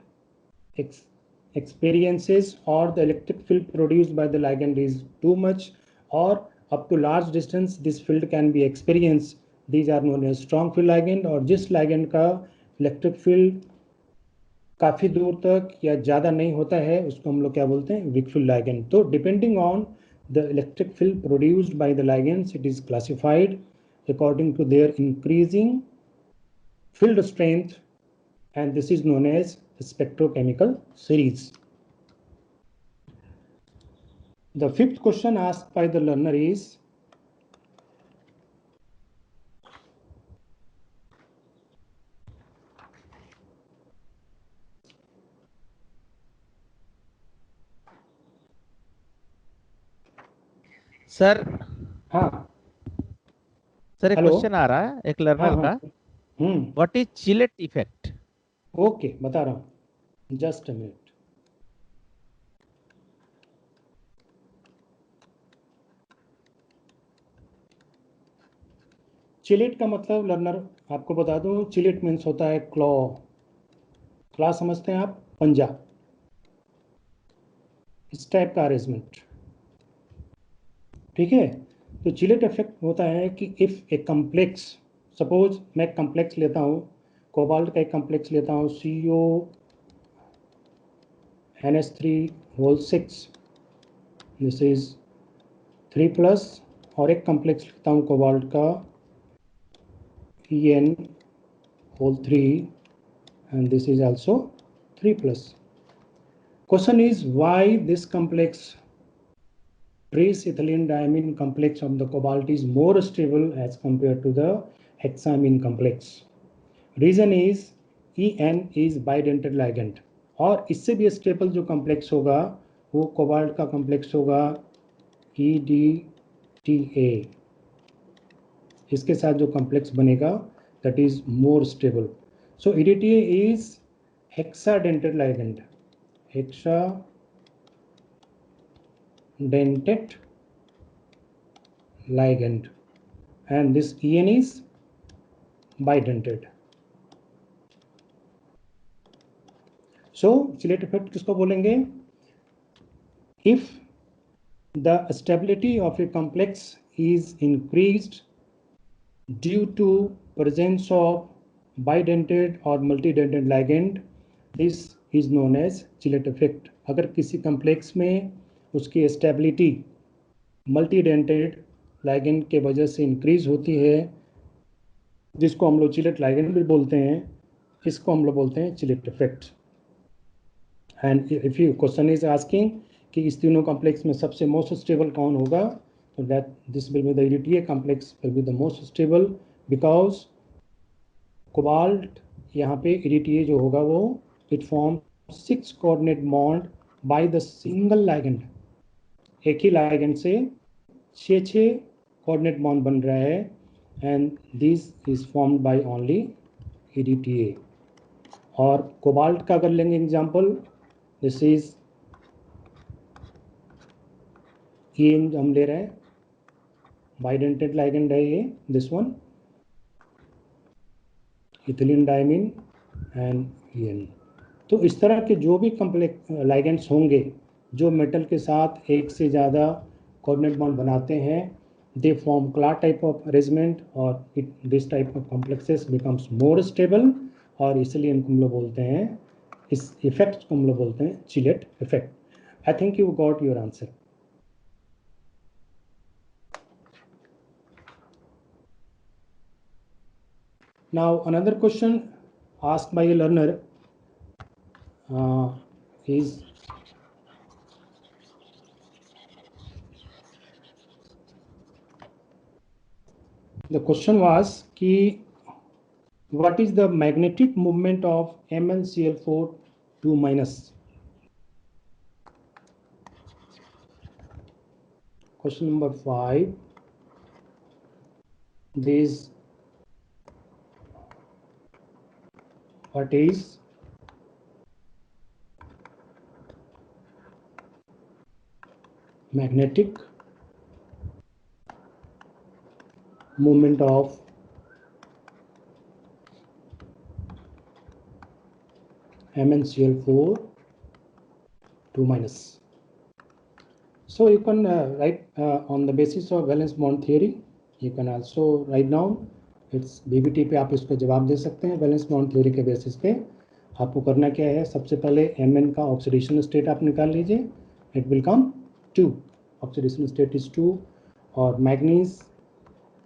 experiences or the electric field produced by the ligand is too much or up to large distance, this field can be experienced. These are known as strong field ligand. और जिस ligand का electric field काफी दूर तक या ज्यादा नहीं होता है, उसको हम लोग क्या बोलते हैं, weak field ligand. तो depending on the electric field produced by the ligands, it is classified according to their increasing field strength, and this is known as the spectrochemical series. The fifth question asked by the learner is, sir, हाँ sir एक Hello? Question आ रहा है एक learner का. What is chelate effect? Okay, बता रहा हूँ, just a minute. Chelate का मतलब लर्नर आपको बता दूं, चिलेट मीन्स होता है क्लॉ। क्लॉ समझते हैं आप, पंजा, इस टाइप का अरेंजमेंट, ठीक है। तो चिलेट इफेक्ट होता है कि इफ ए कम्प्लेक्स, सपोज मैं कम्प्लेक्स लेता हूँ, कोबाल्ट का एक कम्प्लेक्स लेता हूँ CONH3 दिस इज 3+, और एक कम्प्लेक्स लेता हूँ कोबाल्ट का EN3 and this is also 3+. Question is why this complex trace ethylene diamine complex of the cobalt is more stable as compared to the hexamine complex. Reason is EN is bidentate ligand, और इससे भी stable जो complex होगा वो cobalt का complex होगा EDTA। इसके साथ जो कम्प्लेक्स बनेगा that is more stable. So EDTA is hexadentate ligand, hexadentate ligand, and this EN is bidentate. So chelate effect किसको बोलेंगे? If the stability of a complex is increased due to presence of bidentate or multidentate ligand, this is known as chelate effect. अगर किसी complex में उसकी stability मल्टीडेंटेड ligand के वजह से increase होती है, जिसको हम लोग चिलेट लाइगेंड भी बोलते हैं, इसको हम लोग बोलते हैं chelate effect. And if you question is asking कि इस तीनों कॉम्प्लेक्स में सबसे मोस्ट स्टेबल कौन होगा, तो that this will be the EDTA complex will be the most stable, because cobalt यहाँ पे EDTA जो होगा वो it form 6 coordinate bond by the single ligand. एक ही लाइगेंड से 6 कोऑर्डिनेट बॉन्ड बन रहा है, and this is formed by only EDTA। और कोबाल्ट का अगर लेंगे एग्जांपल, दिस इज ये हम ले रहे हैं, बाइडेंटेड लाइगेंड है ये, this one ethylene diamine and EN। तो इस तरह के जो भी कम्प्लेक्स लाइगेंड्स होंगे जो मेटल के साथ एक से ज़्यादा कोऑर्डिनेट बॉन्ड बनाते हैं, they form claw type of arrangement, और this type of complexes becomes more stable, और इसलिए इनको हम लोग बोलते हैं, इस इफेक्ट को हम लोग बोलते हैं chelate effect. I think you got your answer. Now another question asked by a learner is the question was कि what is the magnetic movement of MnCl4 2-? Question number 5, this what is magnetic movement of MnCl4 2-? So you can write on the basis of valence bond theory, you can also write down, it's BBT पे आप इसको जवाब दे सकते हैं। Valence bond theory के basis पे आपको करना क्या है, सबसे पहले Mn का ऑक्सीडेशन स्टेट आप निकाल लीजिए, it will come 2, oxidation state is 2, और मैग्नीज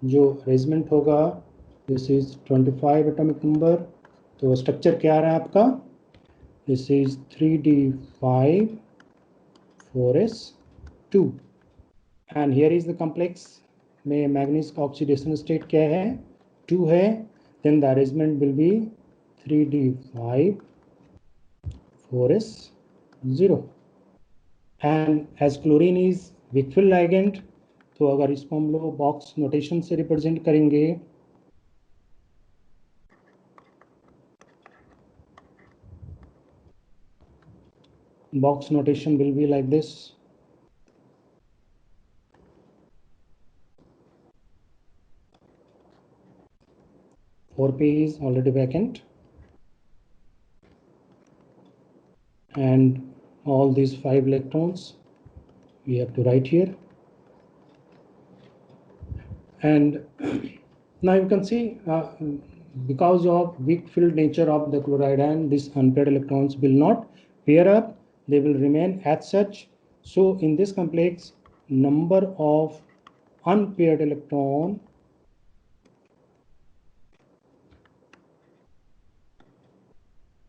जो अरेंजमेंट होगा दिस इज 25 एटॉमिक नंबर, तो स्ट्रक्चर क्या आ रहा है आपका, this is 3d5 4s2, and here is the complex में मैग्नीज का ऑक्सीडेशन स्टेट क्या है, 2 है, then the arrangement will be 3d5 4s0, and as chlorine is Wickfield ligand, तो अगर इसको हम लोग बॉक्स नोटेशन से रिप्रेजेंट करेंगे, box notation will be like this, 4p is already vacant, and all these 5 electrons we have to write here. And now you can see because of weak filled nature of the chloride ion, these unpaired electrons will not pair up, they will remain as such. So in this complex, number of unpaired electron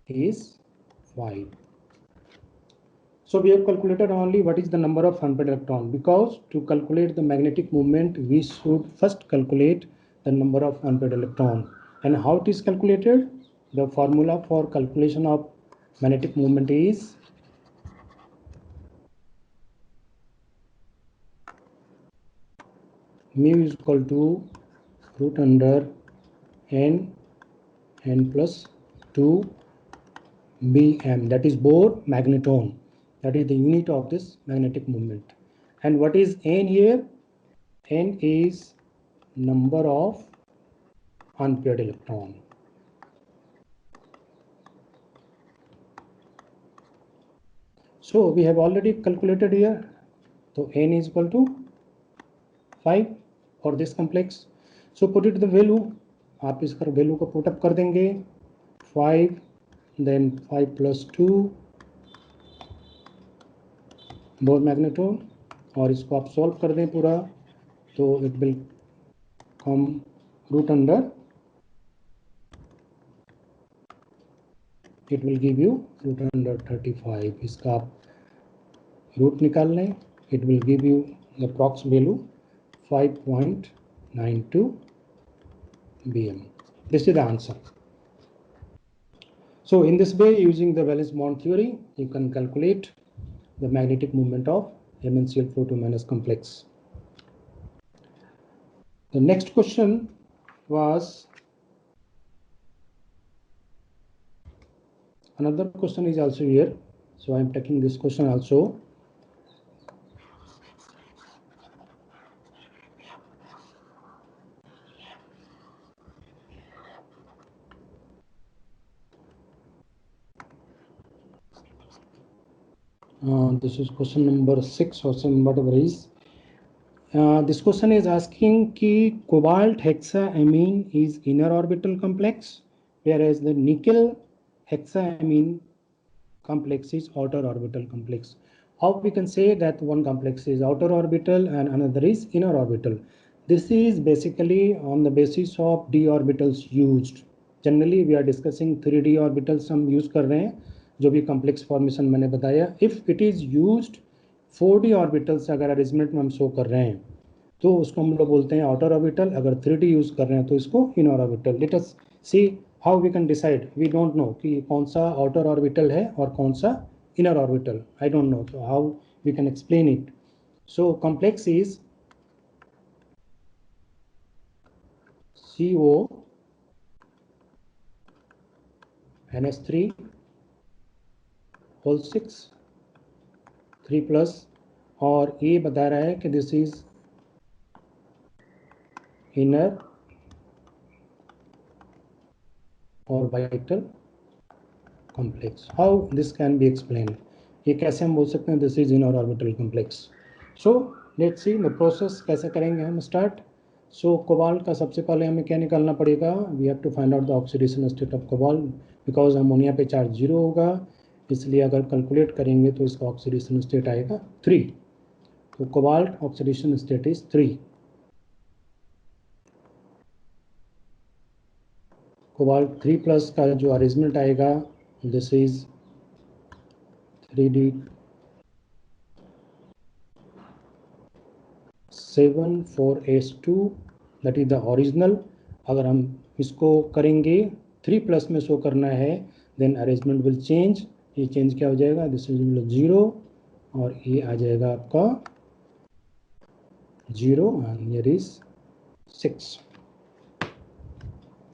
is 5. So we have calculated only what is the number of unpaired electron, because to calculate the magnetic moment we should first calculate the number of unpaired electron. And how it is calculated? The formula for calculation of magnetic moment is mu is equal to root under n plus 2 bm, that is Bohr magneton. That is the unit of this magnetic moment. And what is n here? N is number of unpaired electron. So we have already calculated here. So n is equal to 5 for this complex. So put it the value. आप इसका value को put up कर देंगे 5, then 5 plus 2 bore magneton, और इसको आप solve कर दें पूरा, तो it will come root under, it will give you root under 35. इसका आप रूट निकाल लें, it will give you the approx value 5.92 bm. This is the answer. So in this way, using the valence bond theory, you can calculate the magnetic moment of MnCl4 complex. The next question was, another question is also here, so I am taking this question also. This is question number 6 or some whatever is. This question is asking ki cobalt hexaamine is inner orbital complex, whereas the nickel hexaamine complex is outer orbital complex. How we can say that one complex is outer orbital and another is inner orbital? This is basically on the basis of d orbitals used. Generally we are discussing 3d orbitals हम use कर रहे हैं, जो भी complex formation मैंने बताया. If it is used 4d orbitals अगर arrangement में हम शो कर रहे हैं तो उसको हम लोग बोलते हैं outer orbital. अगर 3d यूज कर रहे हैं तो इसको inner orbital. Let us see how we can decide. We don't know कि कौन सा outer orbital है और कौन सा inner orbital. I don't know. So how we can explain it? So complex is CO NH3 whole 6 3 plus, और ये बता रहा है कि this is inner orbital complex. How this can be explained? ये कैसे हम बोल सकते हैं this is inner orbital complex? So let's see the process कैसे करेंगे हम स्टार्ट. सो कोबाल्ट का सबसे पहले हमें क्या निकालना पड़ेगा? We have to find out the oxidation state of cobalt, because ammonia पे चार्ज 0 होगा, इसलिए अगर कैलकुलेट करेंगे तो इसका ऑक्सीडेशन स्टेट आएगा 3. तो cobalt oxidation state is 3. Cobalt 3 plus का जो अरेंजमेंट आएगा, this is 3d 7,4s2, that is the original. अगर हम इसको करेंगे 3 प्लस में शो करना है, देन अरेंजमेंट विल चेंज. ये चेंज क्या हो जाएगा? दिस इज 0 और ये आ जाएगा आपका 0 and here is 6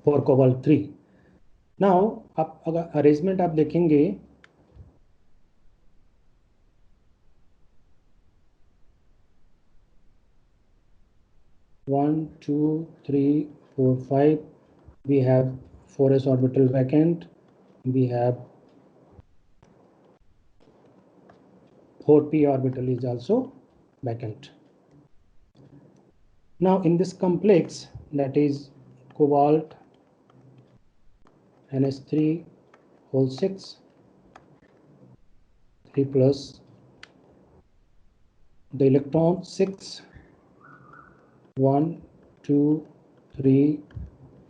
for cobalt 3. Now आप अगर अरेंजमेंट आप देखेंगे, one 2 3 4 5 we have 4s orbital vacant, we have 4p orbital is also vacant. Now in this complex, that is cobalt ns3 whole 6 3 plus the electron 6 1 2 3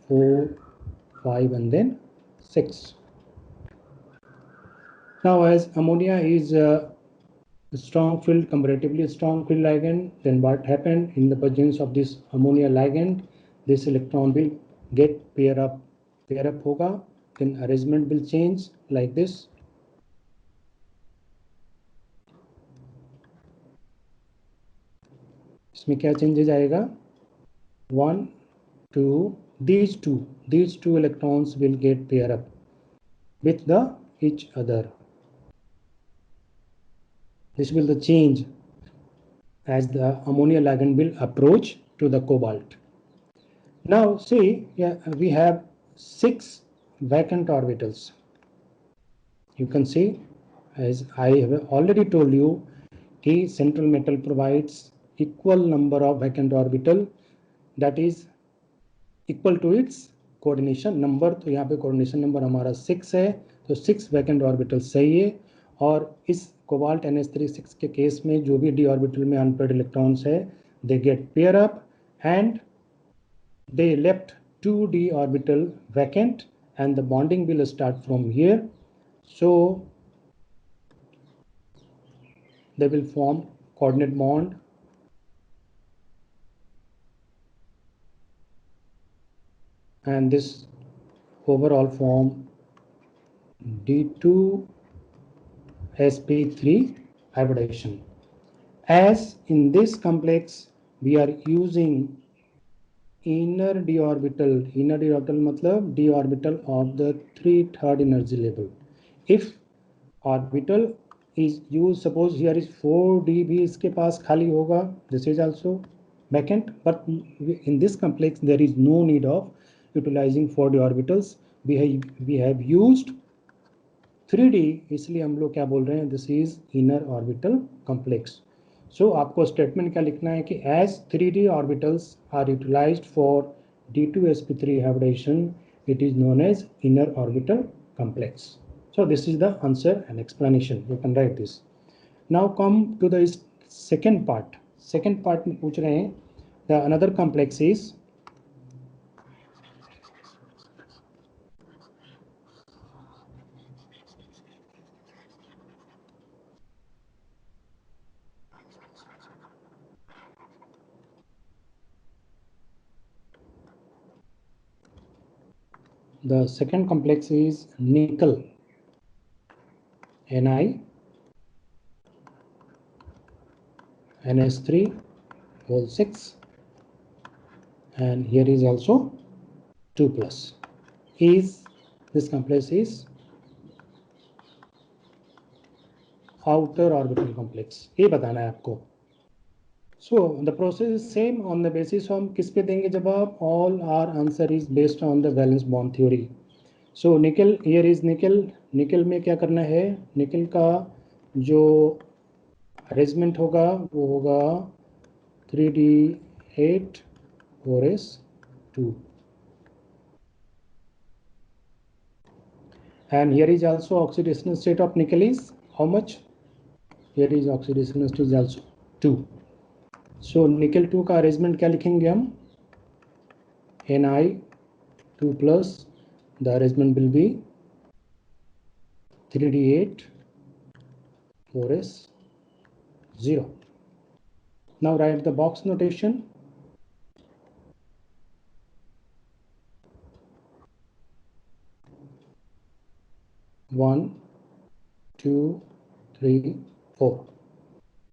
4 5 and then 6. Now as ammonia is a strong field, comparatively strong field ligand, then what happened in the presence of this ammonia ligand, this electron will get pair up hoga, then arrangement will change like this. इसमें क्या changes आएगा? 1 2 these two electrons will get pair up with the each other. This will the change as the ammonia ligand will approach to the cobalt. Now see, we have 6 vacant orbitals. You can see, as I have already told you, the central metal provides equal number of vacant orbital, that is equal to its coordination number. तो यहाँ पे coordination number हमारा 6 है, तो 6 vacant orbital सही है. और इस कोबाल्ट NH36 के केस में जो भी d orbital में unpaired electrons है, they get pair up and they left 2d orbital vacant and the bonding will start from here. So they will form coordinate bond and this overall form D2 sp3 hybridization. As in this complex we are using inner d orbital मतलब d orbital of the 3/3 energy level. If orbital is used, suppose here is 4d भी इसके पास खाली होगा, this is also vacant, but in this complex there is no need of utilizing 4d orbitals. We have used 3d, इसलिए हम लोग क्या बोल रहे हैं, this is inner orbital complex. So आपको स्टेटमेंट क्या लिखना है कि as 3d orbitals are utilized for D2 sp3 hybridization, it is known as inner orbital complex. So this is the answer and explanation. You can write this. Now come to the second part. Second part में पूछ रहे हैं, the another complex is the second complex is nickel Ni NH3 whole 6 and here is also 2 plus. Is this complex is outer orbital complex, ये बताना है आपको. So the process is same on the basis हम किस पे देंगे जवाब, all our answer is based on the valence bond theory. So nickel, here is nickel. nickel में क्या करना है, nickel का जो अरेंजमेंट होगा वो होगा 3d8 4s2 and here is also oxidation state of nickel is how much, here is oxidation state is also 2. So nickel 2 का अरेंजमेंट क्या लिखेंगे हम, Ni2 plus, the arrangement will be 3d8 4s0. Now write the box notation. One, 2, 3, 4.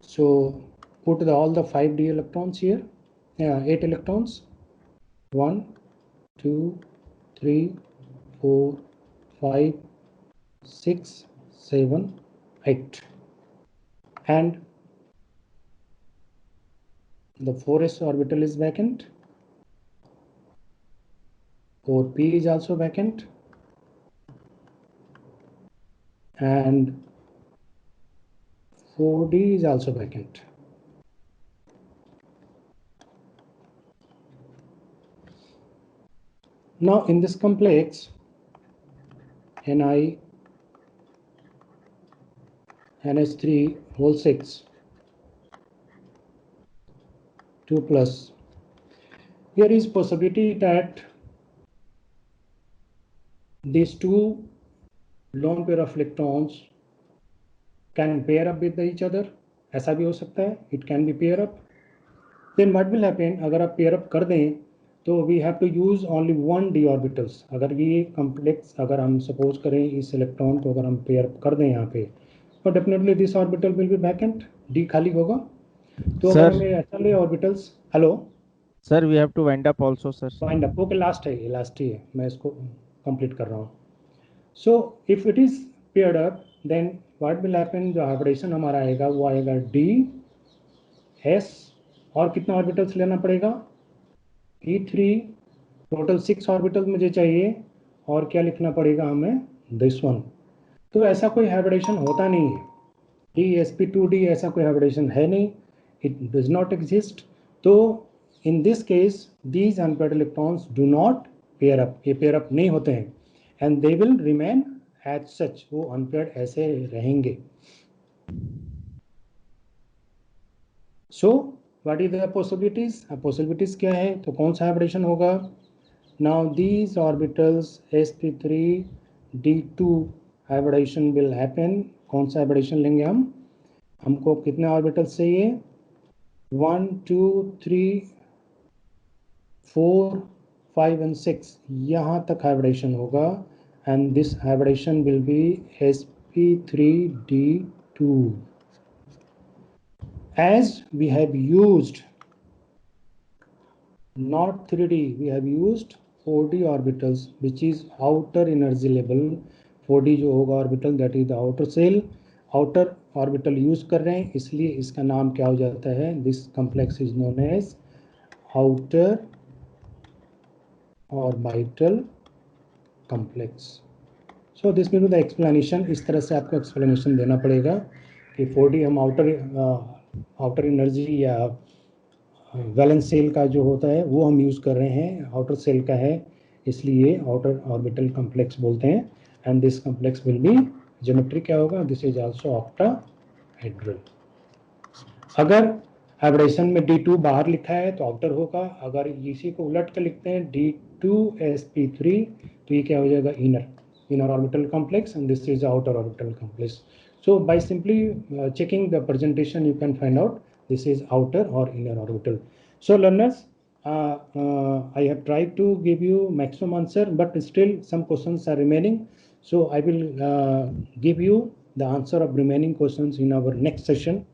So put all the 5d electrons here, 8 electrons, 1, 2, 3, 4, 5, 6, 7, 8 and the 4s orbital is vacant 4p is also vacant, and 4d is also vacant. Now in this complex, Ni NH3 whole 6 2 plus, here is possibility that these two lone pair of electrons can pair up with each other. ऐसा भी हो सकता है, it can be pair up. Then what will happen, अगर आप pair up कर दें तो we have to use only one d orbitals. अगर ये complex, अगर हम suppose करें इस इलेक्ट्रॉन को अगर हम pair up कर दें यहाँ पे, तो definitely this orbital will be vacant, d खाली होगा. तो Sir. अगर हमें ऐसा ले orbitals, hello, Sir, we have to wind up also, sir. wind up, okay, last है, ये last ही है, मैं इसको complete कर रहा हूँ. So if it is paired up, then what will happen, जो हाइब्रिडेशन हमारा आएगा वो आएगा d s, और कितना ऑर्बिटल्स लेना पड़ेगा, e3, टोटल 6 ऑर्बिटल मुझे चाहिए, और क्या लिखना पड़ेगा हमें, दिस वन. तो ऐसा कोई हाइब्रिडेशन होता नहीं है, dsp2d ऐसा कोई हाइब्रिडेशन है नहीं, इट डज नॉट एग्जिस्ट. तो in this case these unpaired electrons do not pair up, ये पेयर अप नहीं होते हैं, and they will remain as such, वो unpaired ऐसे रहेंगे. So what is the possibilities? Possibilities क्या है, तो कौन सा हाइब्रिडेशन होगा. Now these orbitals sp3 d2 hybridization will happen. कौन सा हाइब्रिडेशन लेंगे हम, हमको कितने ऑर्बिटल्स चाहिए, 1 2 3 4 5 and 6, यहाँ तक हाइब्रिडेशन होगा, and this hybridization will be sp3d2. As we have used not 3d, we have used 4d orbitals, which is outer energy level. 4d जो होगा orbital, that is the outer shell, outer orbital use कर रहे हैं, इसलिए इसका नाम क्या हो जाता है, this complex is known as outer orbital complex. So this will be the explanation. इस तरह से आपको explanation देना पड़ेगा कि 4d हम outer energy या वैलेंस सेल का जो होता है वो हम यूज़ कर रहे हैं, outer सेल का है, इसलिए outer orbital complex बोलते हैं. And this complex will be geometry क्या होगा, this is also octahedral. अगर हाइब्रिडेशन में d2 बाहर लिखा है तो आउटर होगा, अगर इसी को उलट कर लिखते हैं d2sp3 तो ये क्या हो जाएगा, inner orbital complex, and this is the outer orbital complex. So by simply checking the presentation you can find out this is outer or inner orbital. So learners, I have tried to give you maximum answer, but still some questions are remaining. So I will give you the answer of remaining questions in our next session.